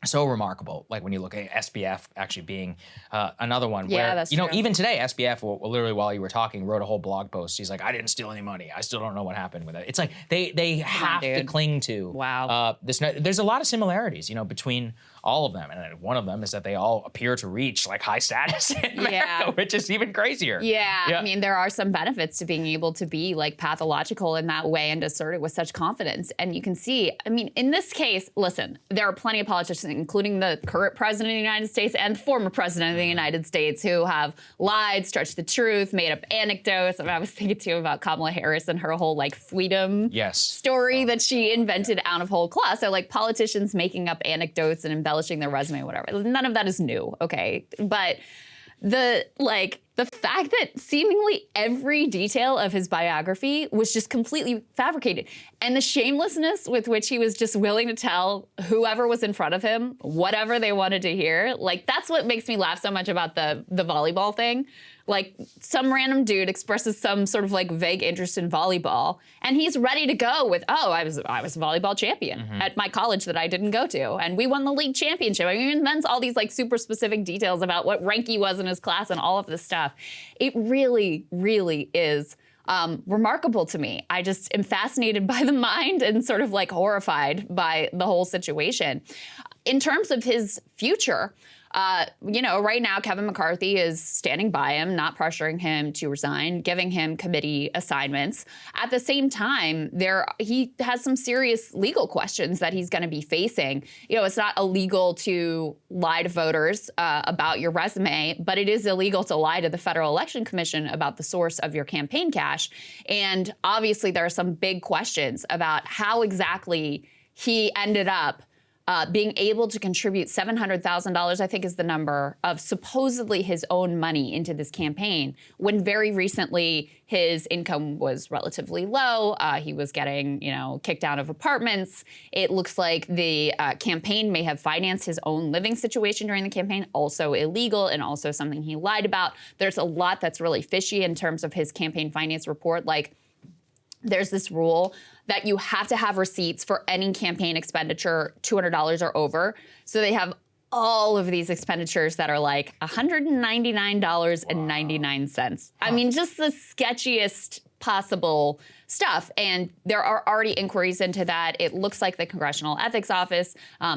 so remarkable. Like when you look at SBF actually being another one where, that's you know, true. even today, SBF, literally while you were talking, wrote a whole blog post. He's like, I didn't steal any money. I still don't know what happened with it. It's like they have to cling to this. There's a lot of similarities, you know, between all of them. And one of them is that they all appear to reach like high status in America, which is even crazier. I mean, there are some benefits to being able to be like pathological in that way and assert it with such confidence. And you can see, I mean, in this case, listen, there are plenty of politicians, including the current president of the United States and former president of the United States, who have lied, stretched the truth, made up anecdotes. I mean, I was thinking too about Kamala Harris and her whole like freedom story that she invented out of whole cloth. So like politicians making up anecdotes and embellishing their resume, whatever. None of that is new, okay? But the fact that seemingly every detail of his biography was just completely fabricated, and the shamelessness with which he was just willing to tell whoever was in front of him whatever they wanted to hear, like that's what makes me laugh so much about the volleyball thing. Like some random dude expresses some sort of like vague interest in volleyball, and he's ready to go with, oh, I was a volleyball champion at my college that I didn't go to, and we won the league championship. I mean, he invents all these like super specific details about what rank he was in his class and all of this stuff. It really, really is remarkable to me. I just am fascinated by the mind and sort of like horrified by the whole situation. In terms of his future, you know, right now Kevin McCarthy is standing by him, not pressuring him to resign, giving him committee assignments. At the same time, he has some serious legal questions that he's going to be facing. You know, it's not illegal to lie to voters about your resume, but it is illegal to lie to the Federal Election Commission about the source of your campaign cash. And obviously, there are some big questions about how exactly he ended up being able to contribute $700,000, I think is the number, of supposedly his own money into this campaign, when very recently his income was relatively low. He was getting, you know, kicked out of apartments. It looks like the campaign may have financed his own living situation during the campaign, also illegal and also something he lied about. There's a lot that's really fishy in terms of his campaign finance report. Like, there's this rule that you have to have receipts for any campaign expenditure $200 or over. So they have all of these expenditures that are like $199.99. I mean, just the sketchiest possible stuff. And there are already inquiries into that. It looks like the Congressional Ethics Office,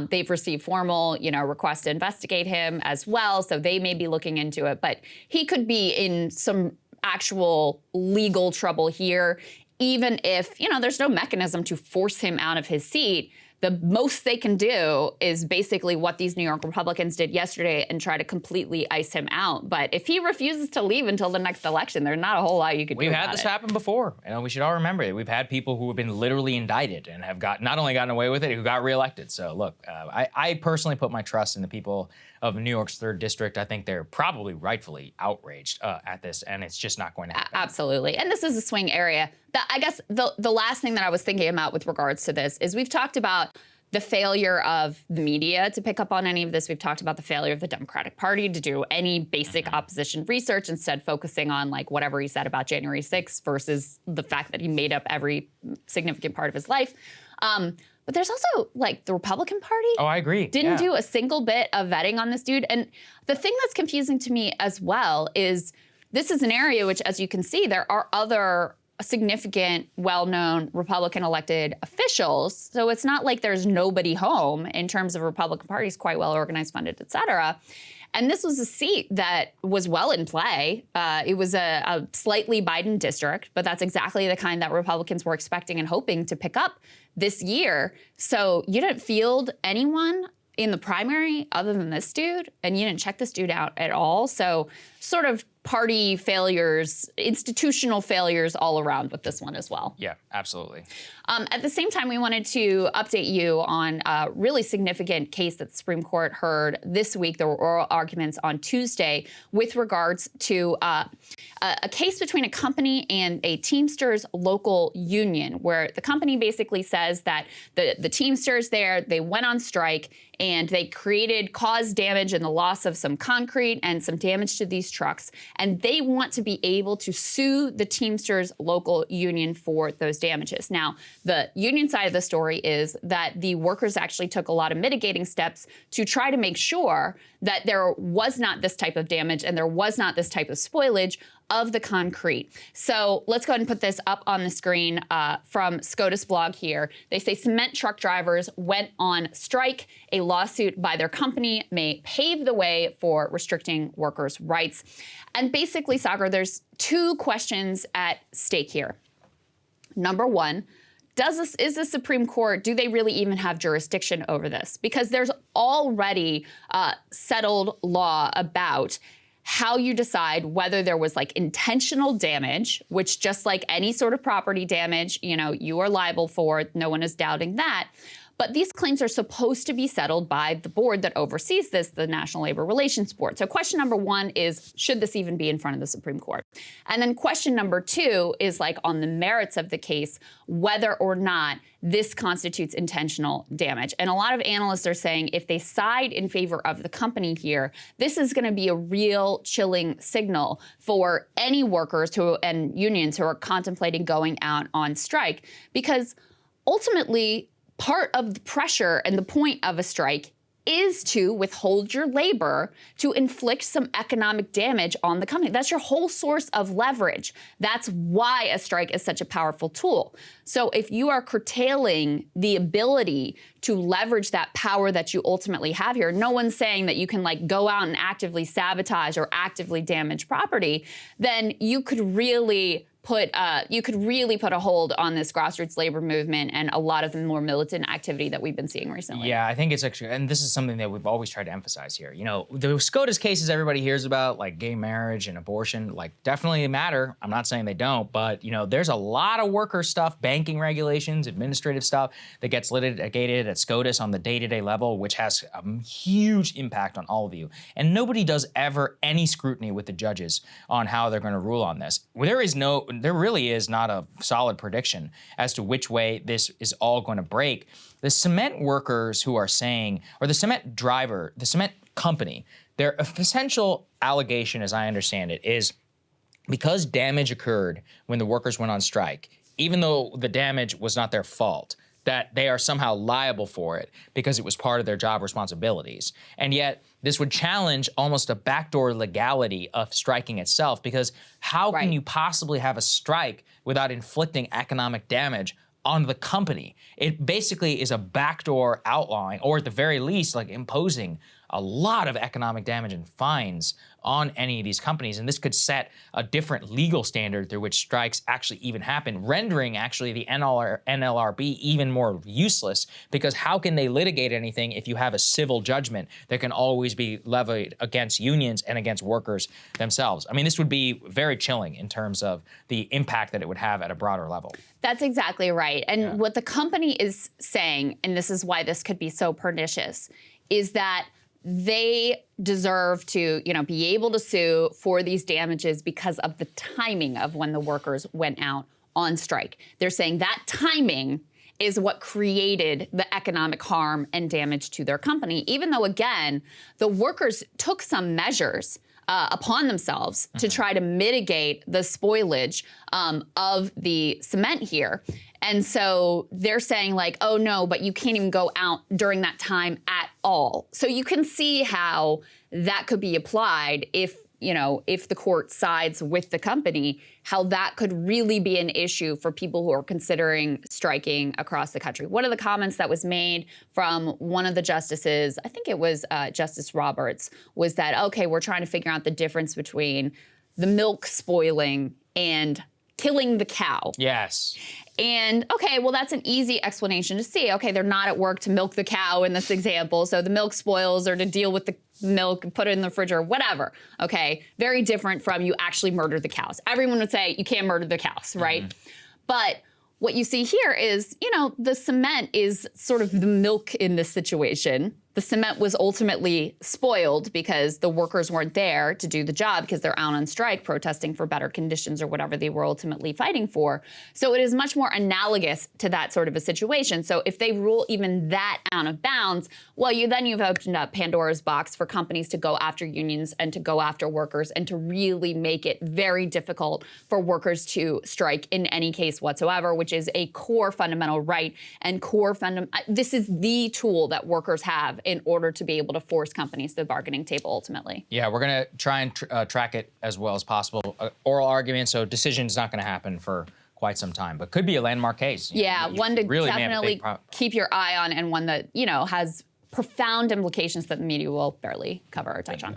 they've received formal, you know, requests to investigate him as well. So they may be looking into it. But he could be in some actual legal trouble here. Even if, you know, there's no mechanism to force him out of his seat, the most they can do is basically what these New York Republicans did yesterday and try to completely ice him out. But if he refuses to leave until the next election, there's not a whole lot you could do about it. We've had this happen before. You know, we should all remember it. We've had people who have been literally indicted and have not only gotten away with it, who got reelected. So look, I personally put my trust in the people of New York's 3rd District. I think they're probably rightfully outraged at this, and it's just not going to happen. Absolutely. And this is a swing area. I guess the last thing that I was thinking about with regards to this is we've talked about the failure of the media to pick up on any of this. We've talked about the failure of the Democratic Party to do any basic opposition research, instead focusing on like whatever he said about January 6th versus the fact that he made up every significant part of his life. But there's also like the Republican Party. Oh, I agree. Didn't do a single bit of vetting on this dude. And the thing that's confusing to me as well is this is an area which, as you can see, there are other significant, well-known Republican elected officials. So it's not like there's nobody home in terms of Republican Party's quite well organized, funded, et cetera. And this was a seat that was well in play. It was a slightly Biden district, but that's exactly the kind that Republicans were expecting and hoping to pick up this year. So you didn't field anyone in the primary other than this dude, and you didn't check this dude out at all. So sort of party failures, institutional failures all around with this one as well. Yeah, absolutely. At the same time, we wanted to update you on a really significant case that the Supreme Court heard this week. There were oral arguments on Tuesday with regards to a case between a company and a Teamsters local union, where the company basically says that the Teamsters there, they went on strike and they caused damage and the loss of some concrete and some damage to these trucks. And they want to be able to sue the Teamsters local union for those damages. Now, the union side of the story is that the workers actually took a lot of mitigating steps to try to make sure that there was not this type of damage and there was not this type of spoilage of the concrete. So let's go ahead and put this up on the screen from SCOTUS blog here. They say cement truck drivers went on strike. A lawsuit by their company may pave the way for restricting workers' rights. And basically, Saagar, there's two questions at stake here. Number one, is the Supreme Court, do they really even have jurisdiction over this? Because there's already settled law about how you decide whether there was like intentional damage, which just like any sort of property damage, you are liable for. No one is doubting that. But these claims are supposed to be settled by the board that oversees this, the National Labor Relations Board. So question number one is, should this even be in front of the Supreme Court? And then question number two is like on the merits of the case, whether or not this constitutes intentional damage. And a lot of analysts are saying if they side in favor of the company here, this is going to be a real chilling signal for any workers and unions who are contemplating going out on strike, because ultimately, part of the pressure and the point of a strike is to withhold your labor to inflict some economic damage on the company. That's your whole source of leverage. That's why a strike is such a powerful tool. So if you are curtailing the ability to leverage that power that you ultimately have here, no one's saying that you can like go out and actively sabotage or actively damage property, then you could really put a hold on this grassroots labor movement and a lot of the more militant activity that we've been seeing recently. Yeah, I think it's actually, and this is something that we've always tried to emphasize here. The SCOTUS cases everybody hears about, like gay marriage and abortion, like definitely matter. I'm not saying they don't, but there's a lot of worker stuff, banking regulations, administrative stuff that gets litigated at SCOTUS on the day-to-day level, which has a huge impact on all of you. And nobody does ever any scrutiny with the judges on how they're going to rule on this. There really is not a solid prediction as to which way this is all going to break. The cement workers who are saying, or the cement driver, the cement company, their essential allegation, as I understand it, is because damage occurred when the workers went on strike, even though the damage was not their fault, that they are somehow liable for it because it was part of their job responsibilities. And yet, this would challenge almost a backdoor legality of striking itself, because how can you possibly have a strike without inflicting economic damage on the company? It basically is a backdoor outlawing, or at the very least, like imposing a lot of economic damage and fines on any of these companies. And this could set a different legal standard through which strikes actually even happen, rendering actually the NLRB even more useless, because how can they litigate anything if you have a civil judgment that can always be levied against unions and against workers themselves? I mean, this would be very chilling in terms of the impact that it would have at a broader level. That's exactly right. And what the company is saying, and this is why this could be so pernicious, is that they deserve to, be able to sue for these damages because of the timing of when the workers went out on strike. They're saying that timing is what created the economic harm and damage to their company, even though, again, the workers took some measures upon themselves to try to mitigate the spoilage of the cement here. And so they're saying like, oh no, but you can't even go out during that time at all. So you can see how that could be applied if the court sides with the company, how that could really be an issue for people who are considering striking across the country. One of the comments that was made from one of the justices, I think it was Justice Roberts, was that, okay, we're trying to figure out the difference between the milk spoiling and killing the cow. Yes. And okay, well, that's an easy explanation to see. Okay, they're not at work to milk the cow in this example, so the milk spoils or to deal with the milk, put it in the fridge or whatever. Okay, very different from you actually murdered the cows. Everyone would say you can't murder the cows, right? But what you see here is, you know, the cement is sort of the milk in this situation. The cement was ultimately spoiled because the workers weren't there to do the job because they're out on strike protesting for better conditions or whatever they were ultimately fighting for. So it is much more analogous to that sort of a situation. So if they rule even that out of bounds, well, you've opened up Pandora's box for companies to go after unions and to go after workers and to really make it very difficult for workers to strike in any case whatsoever, which is a core fundamental right and this is the tool that workers have in order to be able to force companies to the bargaining table ultimately. Yeah, we're going to try and track it as well as possible. Oral argument, so decision's not going to happen for quite some time, but could be a landmark case. Yeah, one to really definitely keep your eye on and one that, you know, has profound implications that the media will barely cover or touch on.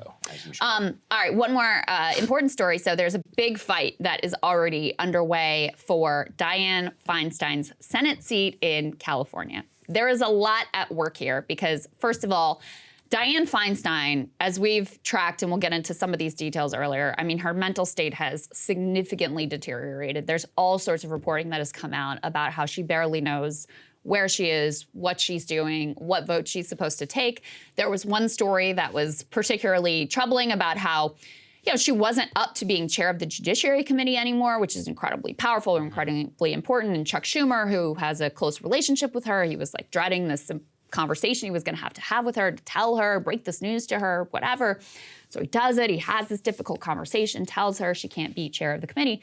All right, one more important story. So there's a big fight that is already underway for Dianne Feinstein's Senate seat in California. There is a lot at work here because, first of all, Dianne Feinstein, as we've tracked, and we'll get into some of these details earlier, I mean, her mental state has significantly deteriorated. There's all sorts of reporting that has come out about how she barely knows where she is, what she's doing, what vote she's supposed to take. There was one story that was particularly troubling about how, you know, she wasn't up to being chair of the Judiciary Committee anymore, which is incredibly powerful, incredibly important. And Chuck Schumer, who has a close relationship with her, he was like dreading this conversation he was going to have with her, to tell her, break this news to her, whatever. So he does it. He has this difficult conversation, tells her she can't be chair of the committee,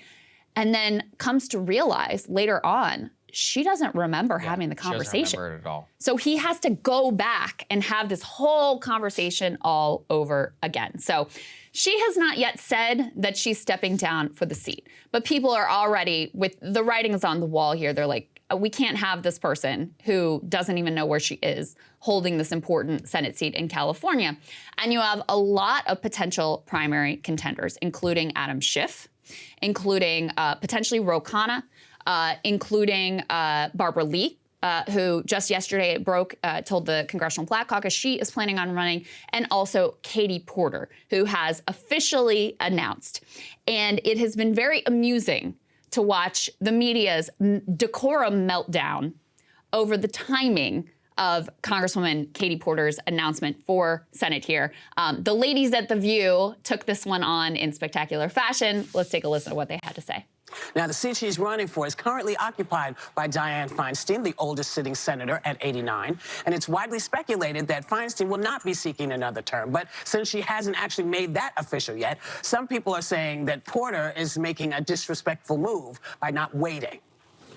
and then comes to realize later on she doesn't remember having the conversation. She doesn't remember it at all. So he has to go back and have this whole conversation all over again. So she has not yet said that she's stepping down for the seat, but people are already, with the writings on the wall here, they're like, we can't have this person who doesn't even know where she is holding this important Senate seat in California. And you have a lot of potential primary contenders, including Adam Schiff, including potentially Ro Khanna, including Barbara Lee, who just yesterday told the Congressional Black Caucus she is planning on running, and also Katie Porter, who has officially announced. And it has been very amusing to watch the media's decorum meltdown over the timing of Congresswoman Katie Porter's announcement for Senate here. The ladies at The View took this one on in spectacular fashion. Let's take a listen to what they had to say. Now, the seat she's running for is currently occupied by Dianne Feinstein, the oldest sitting senator at 89. And it's widely speculated that Feinstein will not be seeking another term. But since she hasn't actually made that official yet, some people are saying that Porter is making a disrespectful move by not waiting.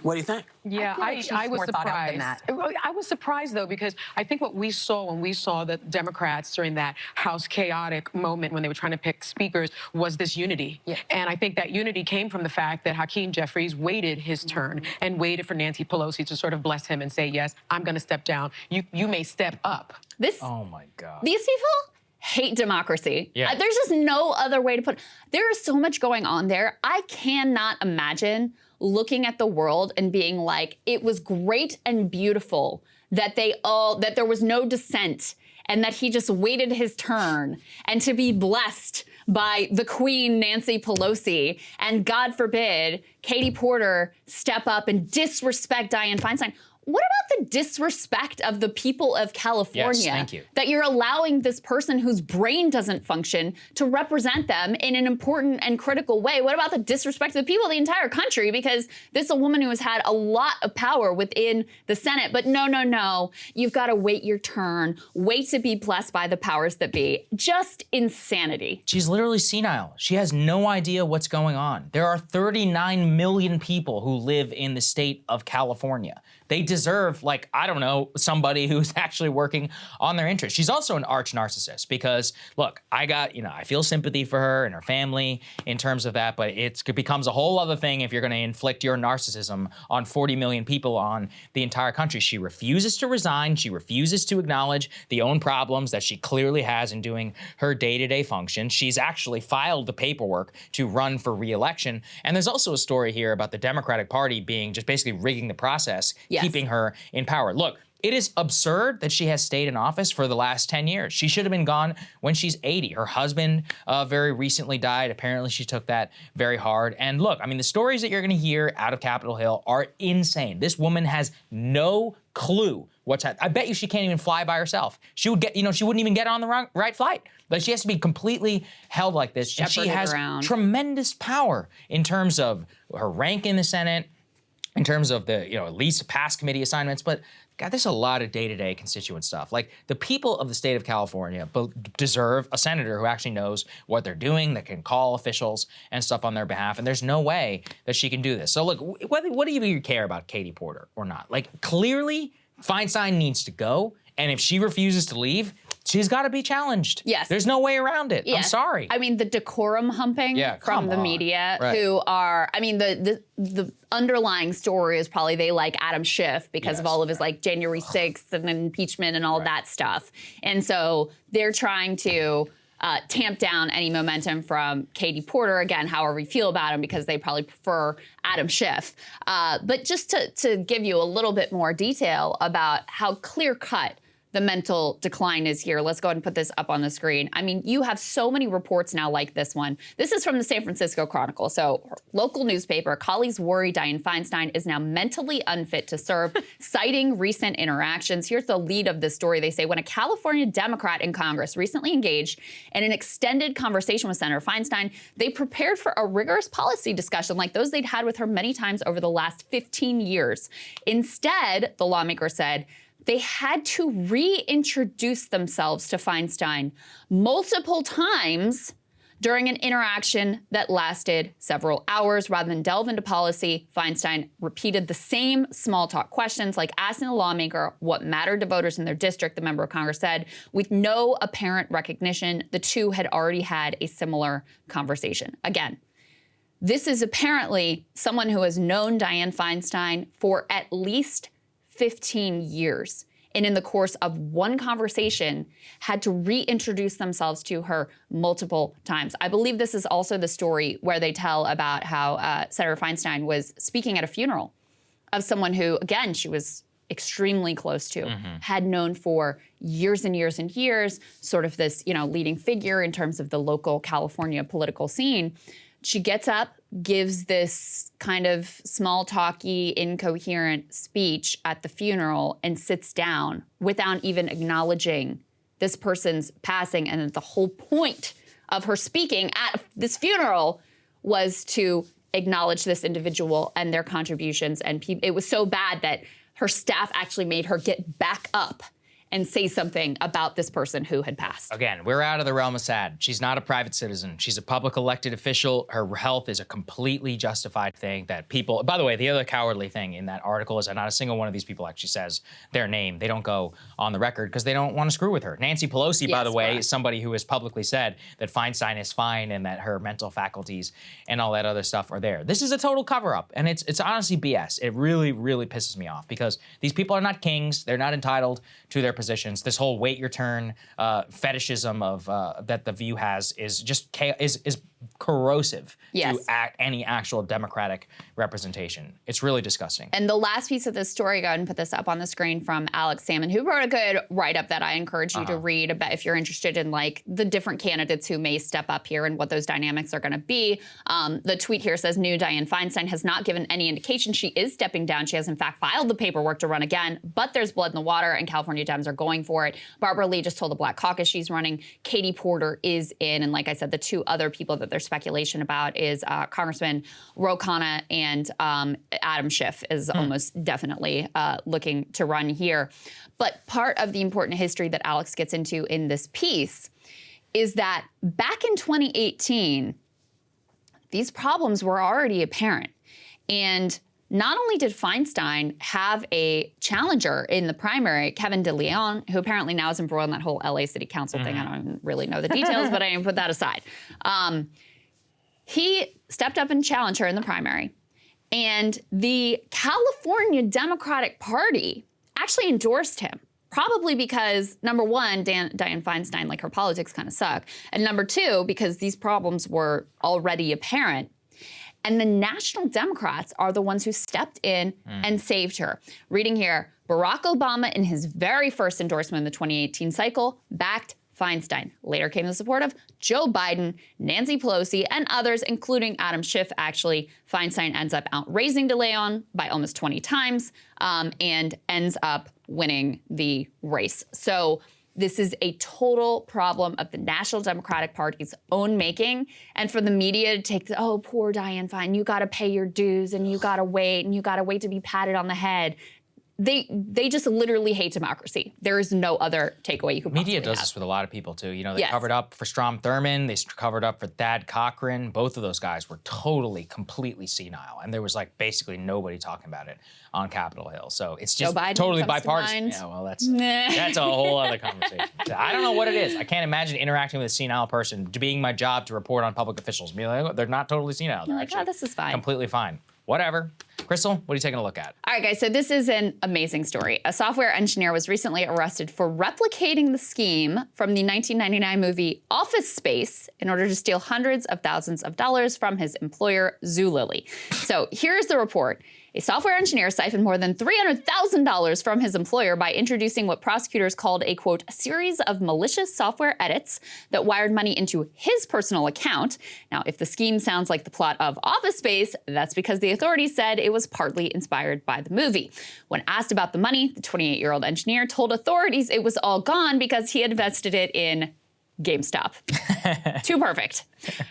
What do you think? Yeah, I was surprised. I was surprised, though, because I think what we saw when we saw the Democrats during that House chaotic moment when they were trying to pick speakers was this unity. Yeah. And I think that unity came from the fact that Hakeem Jeffries waited his turn and waited for Nancy Pelosi to sort of bless him and say, yes, I'm going to step down. You may step up. Oh, my God. These people hate democracy. Yeah. There's just no other way to put it. There is so much going on there. I cannot imagine looking at the world and being like, it was great and beautiful that that there was no dissent and that he just waited his turn, and to be blessed by the Queen, Nancy Pelosi, and God forbid, Katie Porter step up and disrespect Dianne Feinstein. What about the disrespect of the people of California? Yes, thank you. That you're allowing this person whose brain doesn't function to represent them in an important and critical way? What about the disrespect of the people of the entire country? Because this is a woman who has had a lot of power within the Senate. But no. You've got to wait your turn. Wait to be blessed by the powers that be. Just insanity. She's literally senile. She has no idea what's going on. There are 39 million people who live in the state of California. They deserve, like, I don't know, somebody who's actually working on their interests. She's also an arch narcissist because, look, I feel sympathy for her and her family in terms of that, but it becomes a whole other thing if you're going to inflict your narcissism on 40 million people on the entire country. She refuses to resign. She refuses to acknowledge the own problems that she clearly has in doing her day-to-day function. She's actually filed the paperwork to run for re-election. And there's also a story here about the Democratic Party being just basically rigging the process, keeping her in power. Look, it is absurd that she has stayed in office for the last 10 years. She should have been gone when she's 80. Her husband very recently died. Apparently, she took that very hard. And look, I mean, the stories that you're going to hear out of Capitol Hill are insane. This woman has no clue what's happening. I bet you she can't even fly by herself. She would get, she wouldn't even get on the right flight. Like, she has to be completely held like this. And she has tremendous power in terms of her rank in the Senate, in terms of the, at least past committee assignments. But God, there's a lot of day-to-day constituent stuff. Like, the people of the state of California deserve a senator who actually knows what they're doing, that can call officials and stuff on their behalf. And there's no way that she can do this. So look, what do you care about Katie Porter or not? Like, clearly, Feinstein needs to go. And if she refuses to leave, she's got to be challenged. Yes. There's no way around it. Yes. I'm sorry. I mean, the decorum humping from the media who are, I mean, the underlying story is probably they like Adam Schiff because of all of his like January 6th and impeachment and all of that stuff. And so they're trying to tamp down any momentum from Katie Porter, again, however you feel about him, because they probably prefer Adam Schiff. But just to give you a little bit more detail about how clear-cut the mental decline is here. Let's go ahead and put this up on the screen. I mean, you have so many reports now like this one. This is from the San Francisco Chronicle. So, local newspaper, colleagues worry Dianne Feinstein is now mentally unfit to serve, citing recent interactions. Here's the lead of this story. They say, when a California Democrat in Congress recently engaged in an extended conversation with Senator Feinstein, they prepared for a rigorous policy discussion like those they'd had with her many times over the last 15 years. Instead, the lawmaker said, they had to reintroduce themselves to Feinstein multiple times during an interaction that lasted several hours. Rather than delve into policy, Feinstein repeated the same small talk questions, like asking the lawmaker what mattered to voters in their district, the member of Congress said. With no apparent recognition, the two had already had a similar conversation. Again, this is apparently someone who has known Dianne Feinstein for at least 15 years. And in the course of one conversation, had to reintroduce themselves to her multiple times. I believe this is also the story where they tell about how Senator Feinstein was speaking at a funeral of someone who, again, she was extremely close to, had known for years and years and years, sort of this, leading figure in terms of the local California political scene. She gets up, gives this kind of small talky, incoherent speech at the funeral and sits down without even acknowledging this person's passing. And the whole point of her speaking at this funeral was to acknowledge this individual and their contributions. And it was so bad that her staff actually made her get back up and say something about this person who had passed. Again, we're out of the realm of sad. She's not a private citizen. She's a public elected official. Her health is a completely justified thing that people, by the way, the other cowardly thing in that article is that not a single one of these people actually says their name. They don't go on the record because they don't want to screw with her. Nancy Pelosi, by the way, is somebody who has publicly said that Feinstein is fine and that her mental faculties and all that other stuff are there. This is a total cover-up, and it's honestly BS. It really, really pisses me off because these people are not kings. They're not entitled to their positions. This whole wait your turn fetishism of that the View has is just is corrosive to any actual democratic representation. It's really disgusting. And the last piece of this story, go ahead and put this up on the screen, from Alex Salmon, who wrote a good write-up that I encourage you to read about if you're interested in like the different candidates who may step up here and what those dynamics are going to be. The tweet here says, new Dianne Feinstein has not given any indication she is stepping down. She has in fact filed the paperwork to run again, but there's blood in the water and California Dems are going for it. Barbara Lee just told the Black Caucus she's running. Katie Porter is in. And like I said, the two other people that there's speculation about is Congressman Ro Khanna and Adam Schiff is almost definitely looking to run here. But part of the important history that Alex gets into in this piece is that back in 2018, these problems were already apparent. And not only did Feinstein have a challenger in the primary, Kevin De Leon, who apparently now is embroiled in that whole LA City Council thing. I don't really know the details, but I can put that aside. He stepped up and challenged her in the primary. And the California Democratic Party actually endorsed him. Probably because, number one, Dianne Feinstein, like her politics kind of suck. And number two, because these problems were already apparent. And the National Democrats are the ones who stepped in and saved her. Reading here, Barack Obama, in his very first endorsement in the 2018 cycle, backed Feinstein. Later came the support of Joe Biden, Nancy Pelosi, and others, including Adam Schiff. Actually, Feinstein ends up outraising De Leon by almost 20 times and ends up winning the race. So this is a total problem of the National Democratic Party's own making. And for the media to take, oh, poor Dianne Feinstein, you got to pay your dues and you got to wait to be patted on the head. They just literally hate democracy. There is no other takeaway you could possibly Media does have. this with a lot of people, too. You know, they covered up for Strom Thurmond. They covered up for Thad Cochran. Both of those guys were totally, completely senile. And there was, like, basically nobody talking about it on Capitol Hill. So it's just totally bipartisan. Yeah, well, that's a whole other conversation. I don't know what it is. I can't imagine interacting with a senile person, being my job to report on public officials. Be like, they're not totally senile. They're like, oh, this is fine. Completely fine. Whatever. Krystal, what are you taking a look at? All right, guys, so this is an amazing story. A software engineer was recently arrested for replicating the scheme from the 1999 movie Office Space in order to steal hundreds of thousands of dollars from his employer, Zulily. So here's the report. A software engineer siphoned more than $300,000 from his employer by introducing what prosecutors called a, quote, series of malicious software edits that wired money into his personal account. Now, if the scheme sounds like the plot of Office Space, that's because the authorities said it was partly inspired by the movie. When asked about the money, the 28-year-old engineer told authorities it was all gone because he had invested it in GameStop. Too perfect.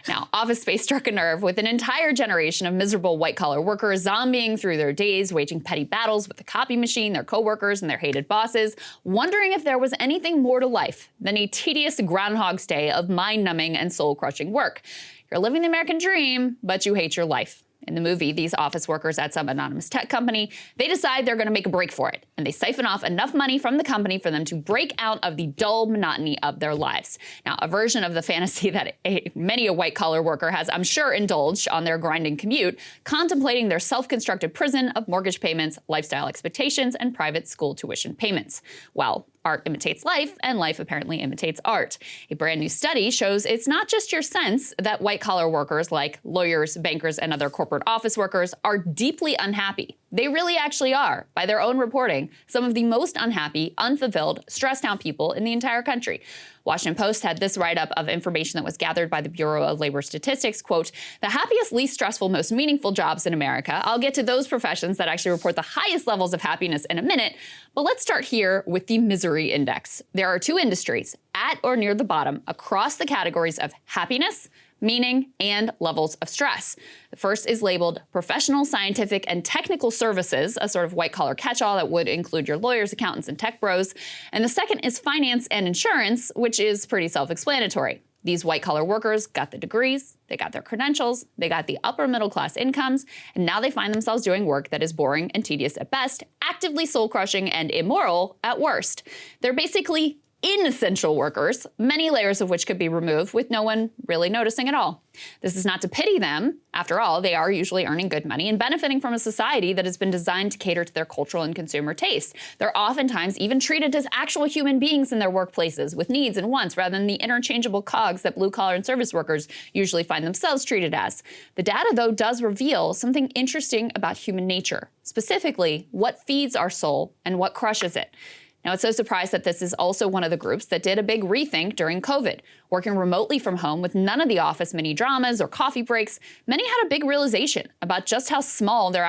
Now, Office Space struck a nerve with an entire generation of miserable white-collar workers zombieing through their days, waging petty battles with the copy machine, their coworkers, and their hated bosses, wondering if there was anything more to life than a tedious Groundhog's Day of mind-numbing and soul-crushing work. You're living the American dream, but you hate your life. In the movie, these office workers at some anonymous tech company, they decide they're going to make a break for it, and they siphon off enough money from the company for them to break out of the dull monotony of their lives. Now, a version of the fantasy that many a white-collar worker has, I'm sure, indulged on their grinding commute, contemplating their self-constructed prison of mortgage payments, lifestyle expectations, and private school tuition payments. Well, art imitates life, and life apparently imitates art. A brand new study shows it's not just your sense that white-collar workers like lawyers, bankers, and other corporate office workers are deeply unhappy. They really actually are, by their own reporting, some of the most unhappy, unfulfilled, stressed out people in the entire country. Washington Post had this write-up of information that was gathered by the Bureau of Labor Statistics, quote, the happiest, least stressful, most meaningful jobs in America. I'll get to those professions that actually report the highest levels of happiness in a minute, but let's start here with the misery index. There are two industries at or near the bottom across the categories of happiness, meaning, and levels of stress. The first is labeled professional, scientific, and technical services, a sort of white-collar catch-all that would include your lawyers, accountants, and tech bros. And the second is finance and insurance, which is pretty self-explanatory. These white-collar workers got the degrees, they got their credentials, they got the upper middle-class incomes, and now they find themselves doing work that is boring and tedious at best, actively soul-crushing and immoral at worst. They're basically inessential workers, many layers of which could be removed with no one really noticing at all. This is not to pity them. After all, they are usually earning good money and benefiting from a society that has been designed to cater to their cultural and consumer tastes. They're oftentimes even treated as actual human beings in their workplaces with needs and wants rather than the interchangeable cogs that blue-collar and service workers usually find themselves treated as. The data, though, does reveal something interesting about human nature, specifically what feeds our soul and what crushes it. Now, it's no surprise that this is also one of the groups that did a big rethink during COVID. Working remotely from home with none of the office mini dramas or coffee breaks, many had a big realization about just how small their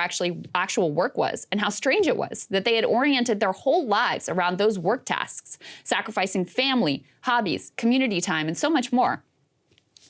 actual work was and how strange it was that they had oriented their whole lives around those work tasks, sacrificing family, hobbies, community time, and so much more.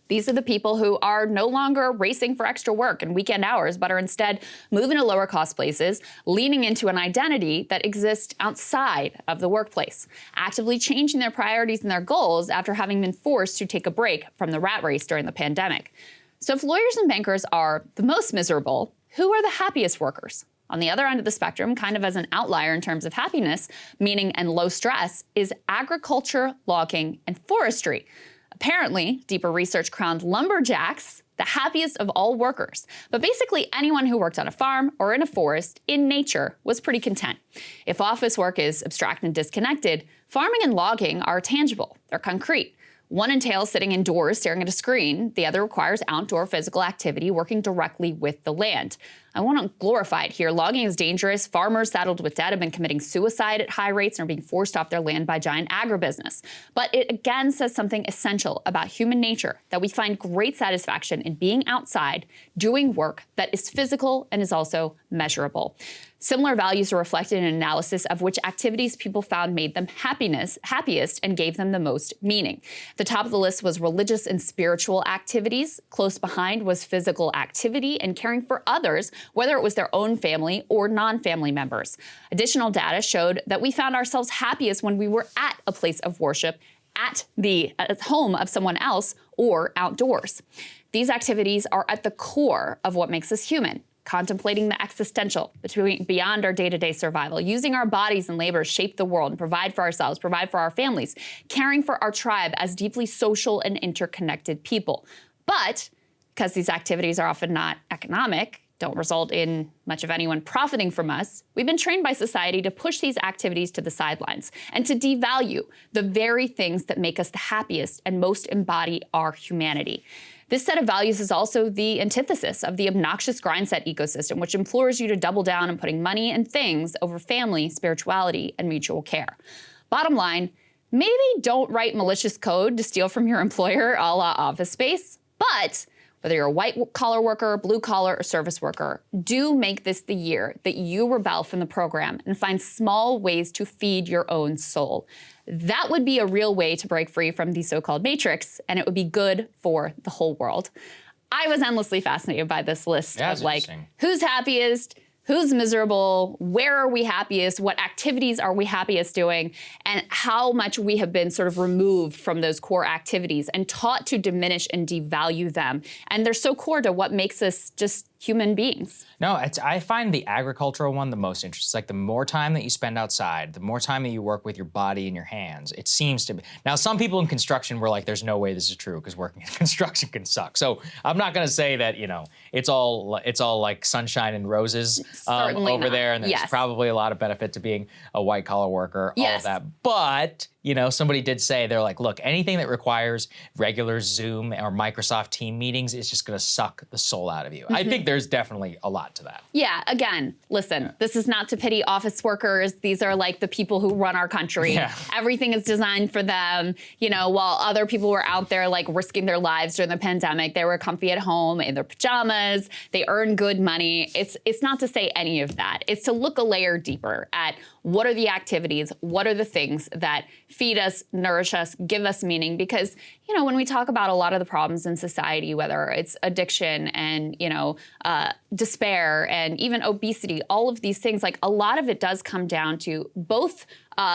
These are the people who are no longer racing for extra work and weekend hours, but are instead moving to lower cost places, leaning into an identity that exists outside of the workplace, actively changing their priorities and their goals after having been forced to take a break from the rat race during the pandemic. So if lawyers and bankers are the most miserable, who are the happiest workers? On the other end of the spectrum, kind of as an outlier in terms of happiness, meaning and low stress, is agriculture, logging, and forestry. Apparently, deeper research crowned lumberjacks the happiest of all workers. But basically anyone who worked on a farm or in a forest in nature was pretty content. If office work is abstract and disconnected, farming and logging are tangible, they're concrete. One entails sitting indoors staring at a screen. The other requires outdoor physical activity working directly with the land. I want to glorify it here. Logging is dangerous. Farmers saddled with debt have been committing suicide at high rates and are being forced off their land by giant agribusiness. But it again says something essential about human nature, that we find great satisfaction in being outside, doing work that is physical and is also measurable. Similar values are reflected in an analysis of which activities people found made them happiest and gave them the most meaning. The top of the list was religious and spiritual activities. Close behind was physical activity and caring for others, whether it was their own family or non-family members. Additional data showed that we found ourselves happiest when we were at a place of worship, at the home of someone else, or outdoors. These activities are at the core of what makes us human. Contemplating the existential beyond our day-to-day survival, using our bodies and labor to shape the world and provide for ourselves, provide for our families, caring for our tribe as deeply social and interconnected people. But because these activities are often not economic, don't result in much of anyone profiting from us, we've been trained by society to push these activities to the sidelines and to devalue the very things that make us the happiest and most embody our humanity. This set of values is also the antithesis of the obnoxious grindset ecosystem, which implores you to double down on putting money and things over family, spirituality, and mutual care. Bottom line, maybe don't write malicious code to steal from your employer a la Office Space, but whether you're a white-collar worker, blue-collar, or service worker, do make this the year that you rebel from the program and find small ways to feed your own soul. That would be a real way to break free from the so-called matrix, and it would be good for the whole world. I was endlessly fascinated by this list of like, who's happiest, who's miserable, where are we happiest, what activities are we happiest doing, and how much we have been sort of removed from those core activities and taught to diminish and devalue them. And they're so core to what makes us just human beings. No, I find the agricultural one the most interesting. It's like the more time that you spend outside, the more time that you work with your body and your hands, it seems to be. Now, some people in construction were like, there's no way this is true because working in construction can suck. So I'm not gonna say that, you know, it's all like sunshine and roses over there, and there's probably a lot of benefit to being a white collar worker, all of that. But you know, somebody did say, they're like, look, anything that requires regular Zoom or Microsoft team meetings is just gonna suck the soul out of you. I think there's definitely a lot to that. Yeah, again, listen, this is not to pity office workers. These are like the people who run our country. Everything is designed for them. You know, while other people were out there like risking their lives during the pandemic, they were comfy at home in their pajamas, they earn good money. It's not to say any of that. It's to look a layer deeper at what are the activities, what are the things that feed us, nourish us, give us meaning. Because, you know, when we talk about a lot of the problems in society, whether it's addiction and, you know, despair and even obesity, all of these things, like a lot of it does come down to both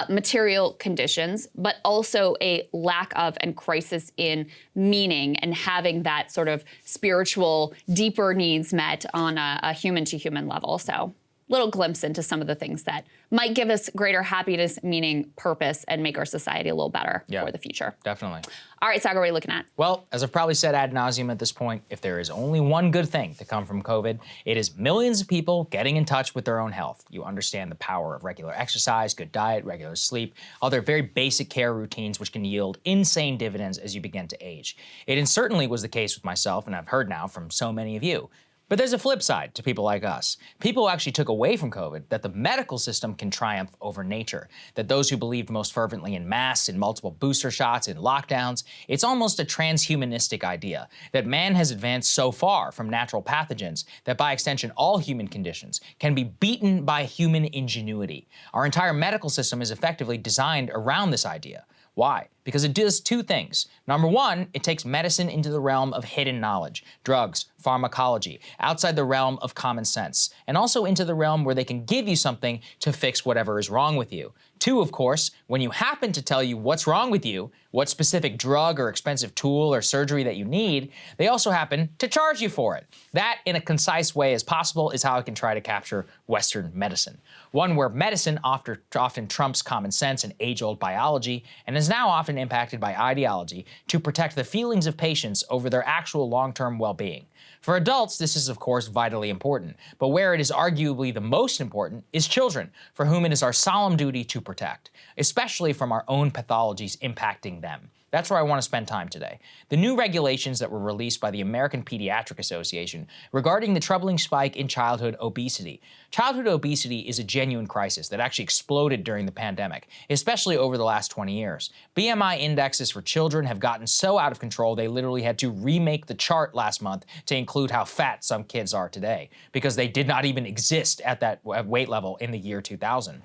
material conditions, but also a lack of and crisis in meaning and having that sort of spiritual, deeper needs met on a human-to-human level. So, little glimpse into some of the things that might give us greater happiness, meaning, purpose, and make our society a little better for the future. Definitely. All right, Saagar, what are you looking at? Well, as I've probably said ad nauseum at this point, if there is only one good thing to come from COVID, it is millions of people getting in touch with their own health. You understand the power of regular exercise, good diet, regular sleep, other very basic care routines which can yield insane dividends as you begin to age. It certainly was the case with myself, and I've heard now from so many of you. But there's a flip side to people like us. People who actually took away from COVID that the medical system can triumph over nature, that those who believed most fervently in masks, in multiple booster shots, in lockdowns, it's almost a transhumanistic idea that man has advanced so far from natural pathogens that by extension all human conditions can be beaten by human ingenuity. Our entire medical system is effectively designed around this idea. Why? because it does two things. Number one, it takes medicine into the realm of hidden knowledge, drugs, pharmacology, outside the realm of common sense, and also into the realm where they can give you something to fix whatever is wrong with you. Two, of course, when you happen to tell you what's wrong with you, what specific drug or expensive tool or surgery that you need, they also happen to charge you for it. That, in a concise way as possible, is how I can try to capture Western medicine. One where medicine often trumps common sense and age-old biology, and is now often impacted by ideology to protect the feelings of patients over their actual long-term well-being. For adults, this is of course vitally important, but where it is arguably the most important is children, for whom it is our solemn duty to protect, especially from our own pathologies impacting them. That's where I want to spend time today. The new regulations that were released by the American Pediatric Association regarding the troubling spike in childhood obesity. Childhood obesity is a genuine crisis that actually exploded during the pandemic, especially over the last 20 years. BMI indexes for children have gotten so out of control they literally had to remake the chart last month to include how fat some kids are today, because they did not even exist at that weight level in the year 2000.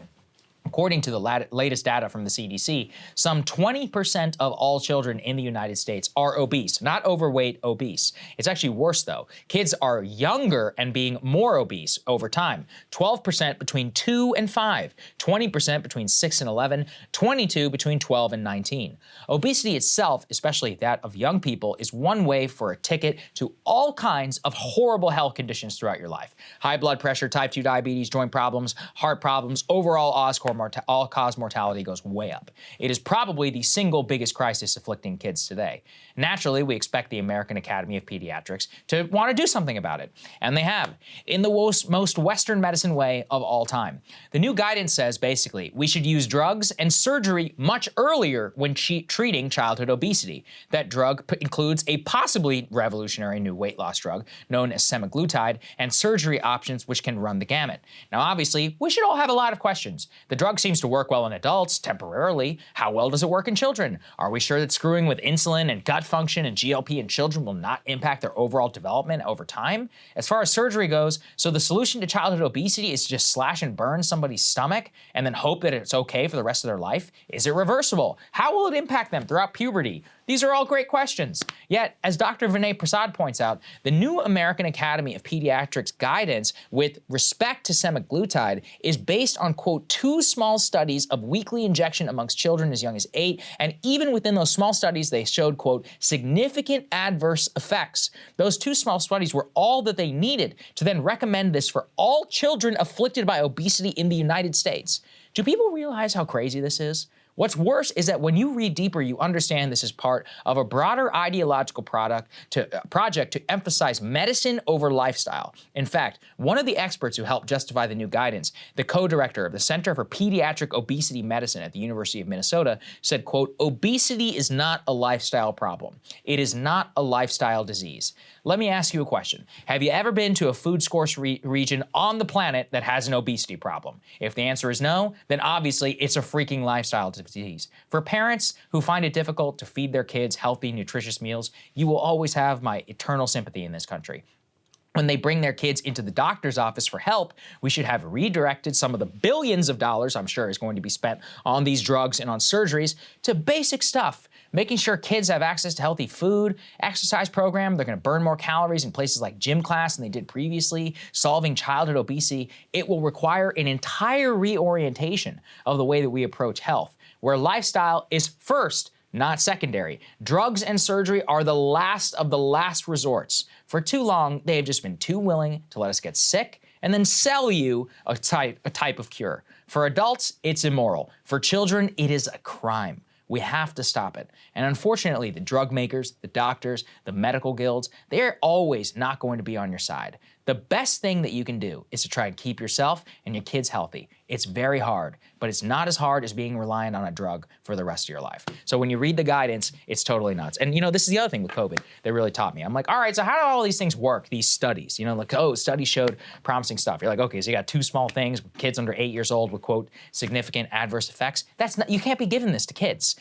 According to the latest data from the CDC, some 20% of all children in the United States are obese, not overweight, obese. It's actually worse though. Kids are younger and being more obese over time. 12% between 2 and 5, 20% between 6 and 11, 22 between 12 and 19. Obesity itself, especially that of young people, is one way for a ticket to all kinds of horrible health conditions throughout your life. High blood pressure, type 2 diabetes, joint problems, heart problems, overall all-cause mortality goes way up. It is probably the single biggest crisis afflicting kids today. Naturally, we expect the American Academy of Pediatrics to want to do something about it, and they have, in the most Western medicine way of all time. The new guidance says, basically, we should use drugs and surgery much earlier when treating childhood obesity. That drug includes a possibly revolutionary new weight loss drug known as semaglutide, and surgery options which can run the gamut. Now, obviously, we should all have a lot of questions. The drug seems to work well in adults, temporarily. How well does it work in children? Are we sure that screwing with insulin and gut function and GLP in children will not impact their overall development over time? As far as surgery goes, so the solution to childhood obesity is to just slash and burn somebody's stomach and then hope that it's okay for the rest of their life? Is it reversible? How will it impact them throughout puberty? These are all great questions. Yet, as Dr. Vinay Prasad points out, the new American Academy of Pediatrics guidance with respect to semaglutide is based on, quote, 2 small studies of weekly injection amongst children as young as 8, and even within those small studies, they showed, quote, significant adverse effects. Those 2 small studies were all that they needed to then recommend this for all children afflicted by obesity in the United States. Do people realize how crazy this is? What's worse is that when you read deeper, you understand this is part of a broader ideological project to emphasize medicine over lifestyle. In fact, one of the experts who helped justify the new guidance, the co-director of the Center for Pediatric Obesity Medicine at the University of Minnesota, said, quote, obesity is not a lifestyle problem. It is not a lifestyle disease. Let me ask you a question. Have you ever been to a food-scarce region on the planet that has an obesity problem? If the answer is no, then obviously it's a freaking lifestyle disease. For parents who find it difficult to feed their kids healthy, nutritious meals, you will always have my eternal sympathy in this country. When they bring their kids into the doctor's office for help, we should have redirected some of the billions of dollars I'm sure is going to be spent on these drugs and on surgeries to basic stuff. Making sure kids have access to healthy food, exercise program, they're gonna burn more calories in places like gym class than they did previously, solving childhood obesity. It will require an entire reorientation of the way that we approach health, where lifestyle is first, not secondary. Drugs and surgery are the last of the last resorts. For too long, they have just been too willing to let us get sick and then sell you a type of cure. For adults, it's immoral. For children, it is a crime. We have to stop it. And unfortunately, the drug makers, the doctors, the medical guilds, they are always not going to be on your side. The best thing that you can do is to try and keep yourself and your kids healthy. It's very hard, but it's not as hard as being reliant on a drug for the rest of your life. So when you read the guidance, it's totally nuts. And you know, this is the other thing with COVID that really taught me. I'm like, all right, so how do all these things work, these studies? You know, like, oh, studies showed promising stuff. You're like, okay, so you got 2 small things, kids under 8 years old with, quote, significant adverse effects. That's not, you can't be giving this to kids.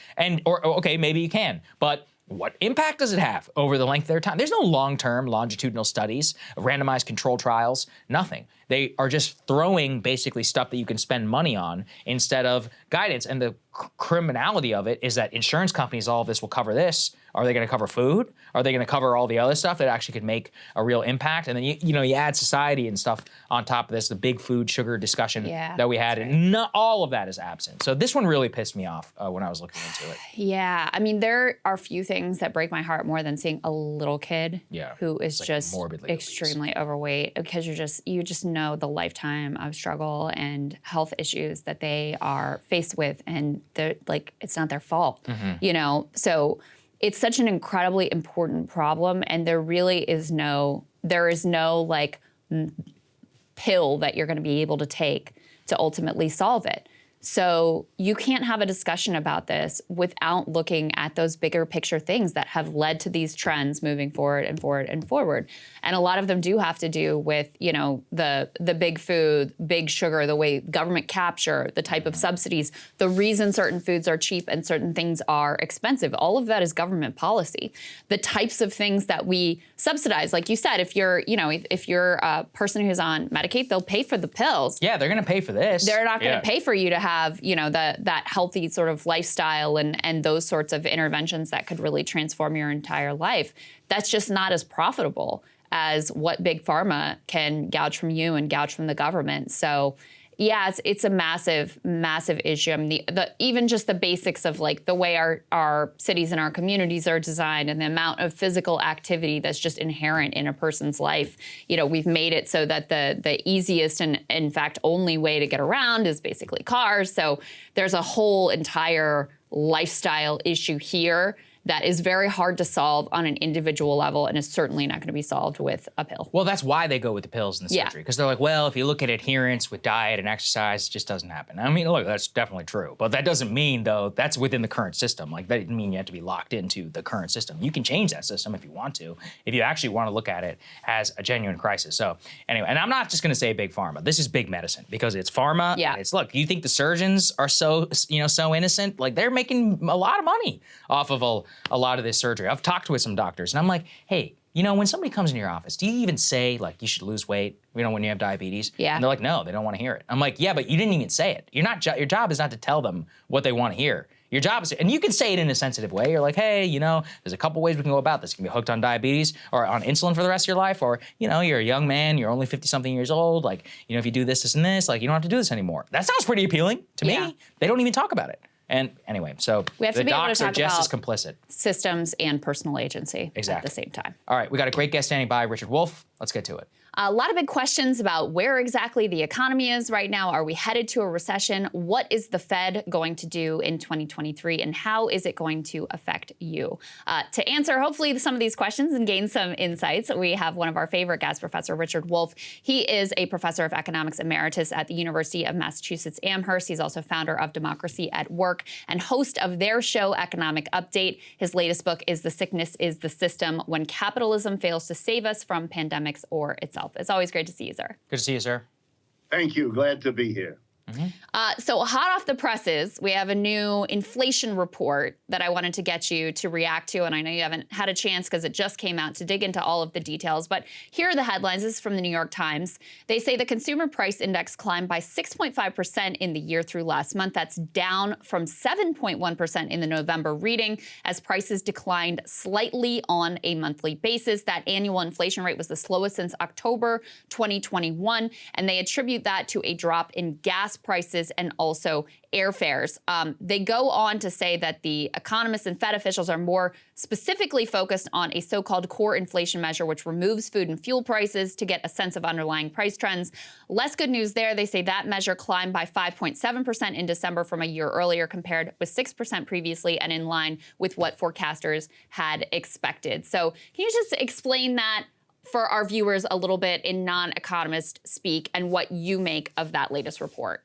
Or okay, maybe you can, but what impact does it have over the length of their time? There's no long-term longitudinal studies, randomized control trials, nothing. They are just throwing basically stuff that you can spend money on instead of guidance. And the criminality of it is that insurance companies, all of this will cover this. Are they going to cover food? Are they going to cover all the other stuff that actually could make a real impact? And then, you add society and stuff on top of this, the big food, sugar discussion that we had, and not all of that is absent. So this one really pissed me off when I was looking into it. Yeah, I mean, there are few things that break my heart more than seeing a little kid who is just extremely overweight, because you just know the lifetime of struggle and health issues that they are faced with, and they're like, it's not their fault, So it's such an incredibly important problem, and there is no like pill that you're going to be able to take to ultimately solve it. So you can't have a discussion about this without looking at those bigger picture things that have led to these trends moving forward and forward and forward. And a lot of them do have to do with, the big food, big sugar, the way government capture, the type of subsidies, the reason certain foods are cheap and certain things are expensive. All of that is government policy. The types of things that we subsidize, like you said, if you're a person who's on Medicaid, they'll pay for the pills. Yeah, they're going to pay for this. They're not going to pay for you to have, that healthy sort of lifestyle and those sorts of interventions that could really transform your entire life. That's just not as profitable as what big pharma can gouge from you and gouge from the government. So yeah, it's a massive, massive issue. I mean, even just the basics of like the way our cities and our communities are designed and the amount of physical activity that's just inherent in a person's life. We've made it so that the easiest and in fact only way to get around is basically cars. So there's a whole entire lifestyle issue here that is very hard to solve on an individual level and is certainly not going to be solved with a pill. Well, that's why they go with the pills and the surgery, because they're like, well, if you look at adherence with diet and exercise, it just doesn't happen. I mean, look, that's definitely true. But that doesn't mean, though, that's within the current system. Like, that doesn't mean you have to be locked into the current system. You can change that system if you want to, if you actually want to look at it as a genuine crisis. So anyway, and I'm not just going to say big pharma. This is big medicine, because it's pharma. Yeah. It's, look, you think the surgeons are so innocent? Like, they're making a lot of money off of a lot of this surgery. I've talked with some doctors, and I'm like, hey, when somebody comes into your office, do you even say, like, you should lose weight, when you have diabetes? Yeah. And they're like, no, they don't want to hear it. I'm like, yeah, but you didn't even say it. Your job is not to tell them what they want to hear. Your job is, and you can say it in a sensitive way. You're like, hey, there's a couple ways we can go about this. You can be hooked on diabetes or on insulin for the rest of your life, or, you're a young man, you're only 50-something years old. Like, if you do this, this, and this, like, you don't have to do this anymore. That sounds pretty appealing to me. They don't even talk about it. And anyway, so we have the to be able to docs talk are just as about complicit. Systems and personal agency at the same time. All right, we got a great guest standing by, Richard Wolff. Let's get to it. A lot of big questions about where exactly the economy is right now. Are we headed to a recession? What is the Fed going to do in 2023? And how is it going to affect you? To answer, hopefully, some of these questions and gain some insights, we have one of our favorite guests, Professor Richard Wolff. He is a professor of economics emeritus at the University of Massachusetts Amherst. He's also founder of Democracy at Work and host of their show, Economic Update. His latest book is The Sickness is the System: When Capitalism Fails to Save Us from Pandemics or Itself. It's always great to see you, sir. Good to see you, sir. Thank you. Glad to be here. So hot off the presses, we have a new inflation report that I wanted to get you to react to, and I know you haven't had a chance because it just came out to dig into all of the details, but here are the headlines. This is from the New York Times. They say the consumer price index climbed by 6.5% in the year through last month. That's down from 7.1% in the November reading, as prices declined slightly on a monthly basis. That annual inflation rate was the slowest since October 2021, and they attribute that to a drop in gas prices and also airfares. They go on to say that the economists and Fed officials are more specifically focused on a so-called core inflation measure, which removes food and fuel prices to get a sense of underlying price trends. Less good news there. They say that measure climbed by 5.7% in December from a year earlier, compared with 6% previously, and in line with what forecasters had expected. So can you just explain that for our viewers a little bit in non-economist speak, and what you make of that latest report?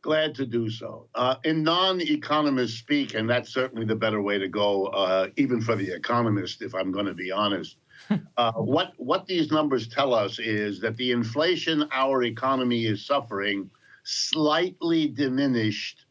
Glad to do so. In non-economist speak, and that's certainly the better way to go, even for the economist, if I'm going to be honest, what these numbers tell us is that the inflation our economy is suffering slightly diminished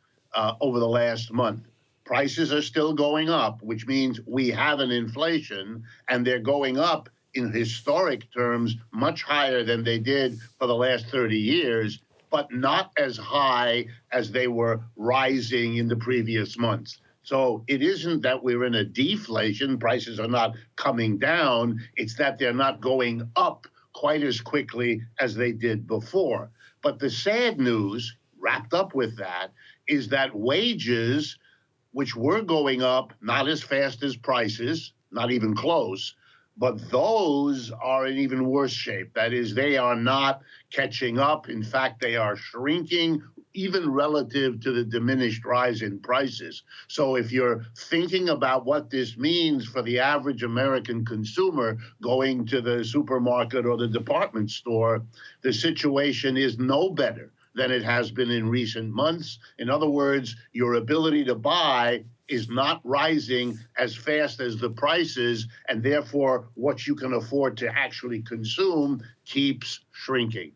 over the last month. prices are still going up, which means we have an inflation, and they're going up in historic terms much higher than they did for the last 30 years, but not as high as they were rising in the previous months. So it isn't that we're in a deflation, prices are not coming down, it's that they're not going up quite as quickly as they did before. But the sad news wrapped up with that is that wages, which were going up not as fast as prices, not even close, but those are in even worse shape. That is, they are not catching up. In fact, they are shrinking, even relative to the diminished rise in prices. So if you're thinking about what this means for the average American consumer going to the supermarket or the department store, the situation is no better than it has been in recent months. In other words, your ability to buy is not rising as fast as the prices, and therefore what you can afford to actually consume keeps shrinking.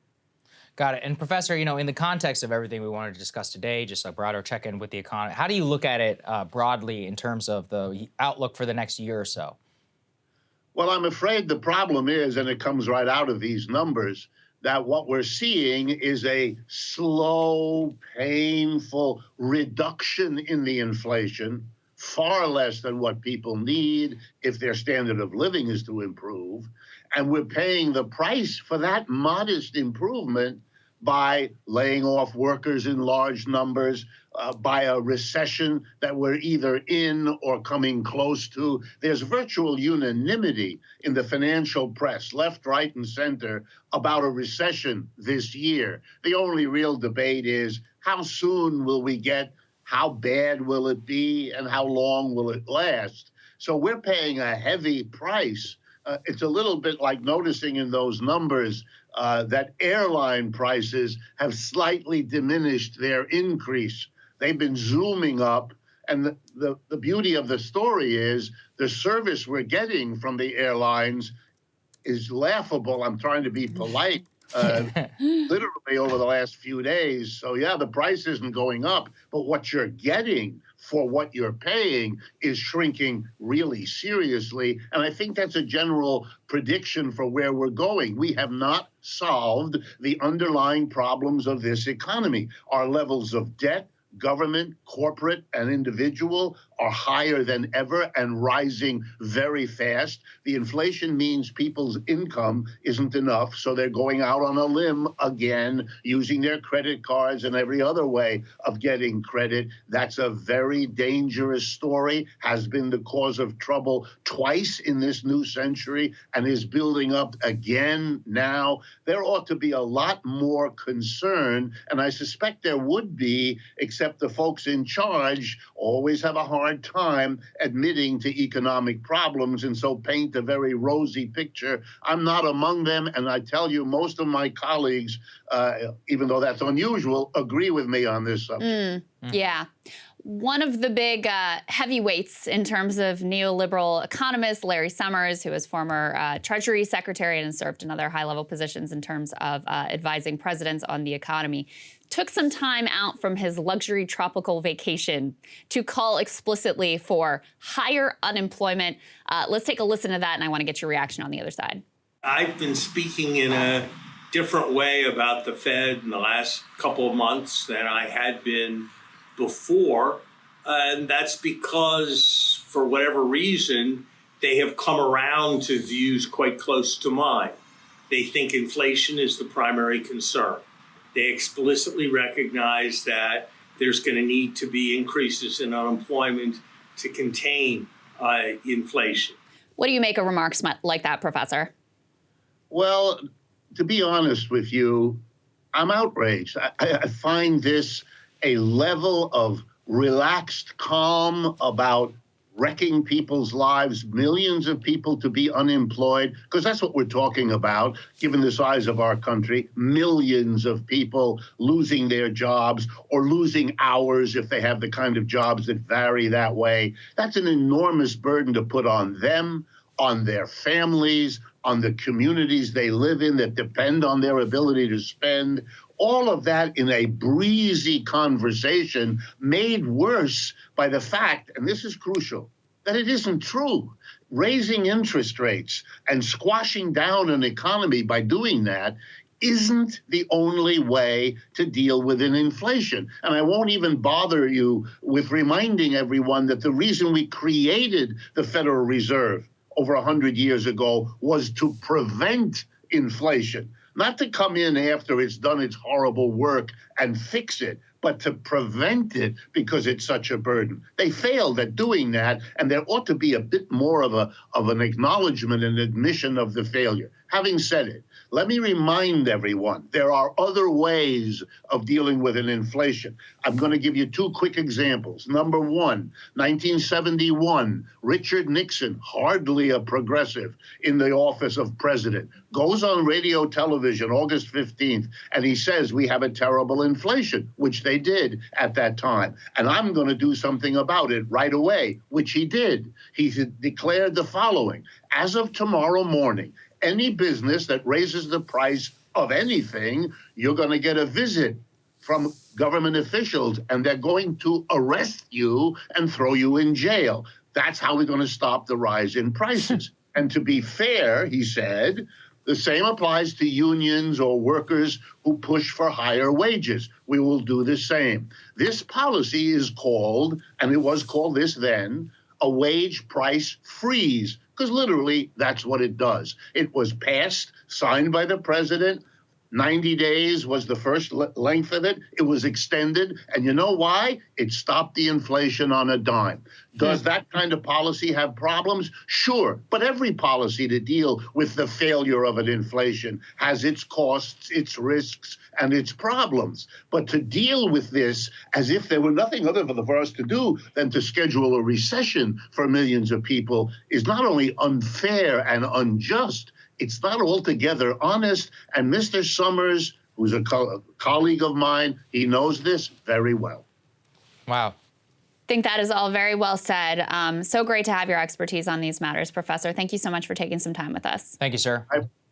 Got it. And Professor, you know, in the context of everything we wanted to discuss today, just a broader check-in with the economy, how do you look at it broadly in terms of the outlook for the next year or so? Well, I'm afraid the problem is, and it comes right out of these numbers, that what we're seeing is a slow, painful reduction in the inflation, far less than what people need if their standard of living is to improve. And we're paying the price for that modest improvement by laying off workers in large numbers, by a recession that we're either in or coming close to. There's virtual unanimity in the financial press, left, right, and center, about a recession this year. The only real debate is how soon will we get, how bad will it be, and how long will it last? So we're paying a heavy price. It's a little bit like noticing in those numbers that airline prices have slightly diminished their increase. They've been zooming up, and the beauty of the story is the service we're getting from the airlines is laughable. I'm trying to be polite. Literally over the last few days. So yeah, the price isn't going up, but what you're getting for what you're paying is shrinking really seriously. And I think that's a general prediction for where we're going. We have not solved the underlying problems of this economy. Our levels of debt, government, corporate, and individual, are higher than ever and rising very fast. The inflation means people's income isn't enough, so they're going out on a limb again, using their credit cards and every other way of getting credit. That's a very dangerous story, has been the cause of trouble twice in this new century, and is building up again now. There ought to be a lot more concern, and I suspect there would be, except the folks in charge always have a hard time admitting to economic problems, and so paint a very rosy picture. I'm not among them, and I tell you, most of my colleagues, even though that's unusual, agree with me on this subject. Yeah. One of the big heavyweights in terms of neoliberal economists, Larry Summers, who was former Treasury Secretary and served in other high-level positions in terms of advising presidents on the economy, took some time out from his luxury tropical vacation to call explicitly for higher unemployment. Let's take a listen to that, and I want to get your reaction on the other side. I've been speaking in a different way about the Fed in the last couple of months than I had been before, and that's because, for whatever reason, they have come around to views quite close to mine. They think inflation is the primary concern. They explicitly recognize that there's going to need to be increases in unemployment to contain inflation. What do you make of remarks like that, Professor? Well, to be honest with you, I'm outraged. I find this a level of relaxed calm about wrecking people's lives, millions of people to be unemployed, because that's what we're talking about, given the size of our country, millions of people losing their jobs or losing hours if they have the kind of jobs that vary that way. That's an enormous burden to put on them, on their families, on the communities they live in that depend on their ability to spend. all of that in a breezy conversation made worse by the fact, and this is crucial, that it isn't true. Raising interest rates and squashing down an economy by doing that isn't the only way to deal with an inflation. And I won't even bother you with reminding everyone that the reason we created the Federal Reserve over 100 years ago was to prevent inflation, not to come in after it's done its horrible work and fix it, but to prevent it because it's such a burden. They failed at doing that, and there ought to be a bit more of an acknowledgement and admission of the failure. Having said it, let me remind everyone, there are other ways of dealing with an inflation. I'm going to give you two quick examples. Number one, 1971, Richard Nixon, hardly a progressive in the office of president, goes on radio television August 15th, and he says we have a terrible inflation, which they did at that time. And I'm going to do something about it right away, which he did. He declared the following: as of tomorrow morning, any business that raises the price of anything, you're going to get a visit from government officials, and they're going to arrest you and throw you in jail. That's how we're going to stop the rise in prices. And to be fair, he said, the same applies to unions or workers who push for higher wages. We will do the same. This policy is called, and it was called this then, a wage price freeze, because literally that's what it does. It was passed, signed by the president. 90 days was the first length of it. It was extended. And you know why? It stopped the inflation on a dime. Does that kind of policy have problems? Sure. But every policy to deal with the failure of an inflation has its costs, its risks, and its problems. But to deal with this as if there were nothing other for us to do than to schedule a recession for millions of people is not only unfair and unjust, it's not altogether honest. And Mr. Summers, who's a colleague of mine, he knows this very well. Wow. I think that is all very well said. So great to have your expertise on these matters, Professor. Thank you so much for taking some time with us. Thank you, sir.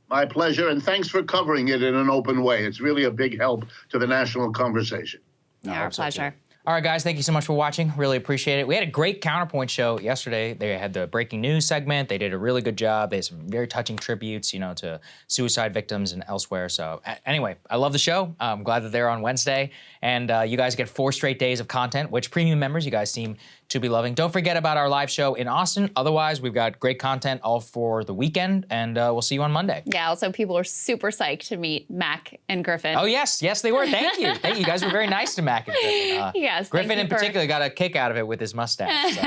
My pleasure, and thanks for covering it in an open way. It's really a big help to the national conversation. Yeah, our pleasure. All right, guys, thank you so much for watching. Really appreciate it. We had a great Counterpoint show yesterday. They had the breaking news segment. They did a really good job. They had some very touching tributes, to suicide victims and elsewhere. So anyway, I love the show. I'm glad that they're on Wednesday. And you guys get 4 straight days of content, which premium members you guys seem to be loving. Don't forget about our live show in Austin. Otherwise, we've got great content all for the weekend, and we'll see you on Monday. Yeah, also people are super psyched to meet Mac and Griffin. Oh, yes. Yes, they were. Thank you. Thank you. You guys were very nice to Mac and Griffin. Yes. Griffin in particular got a kick out of it with his mustache. So.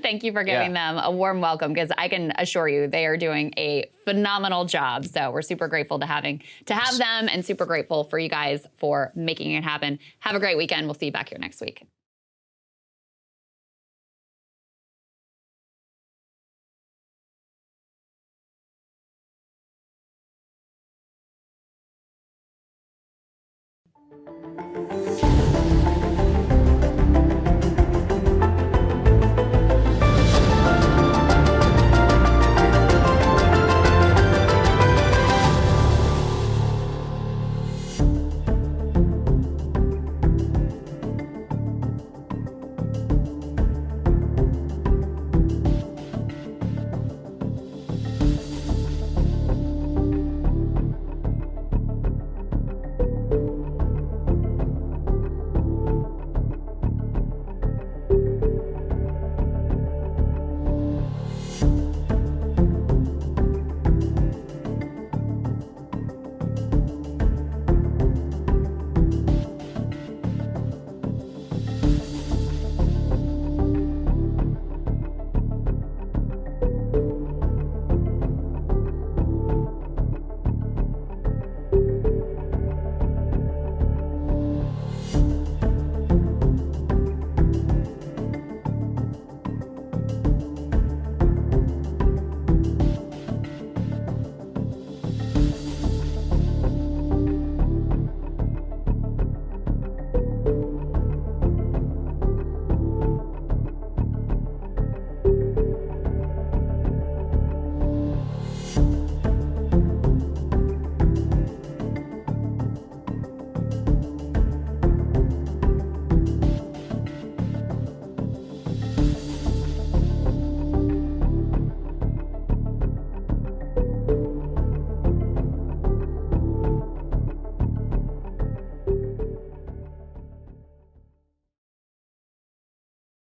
Thank you for giving them a warm welcome, because I can assure you they are doing a phenomenal job. So we're super grateful to have them, and super grateful for you guys for making it happen. Have a great weekend. We'll see you back here next week.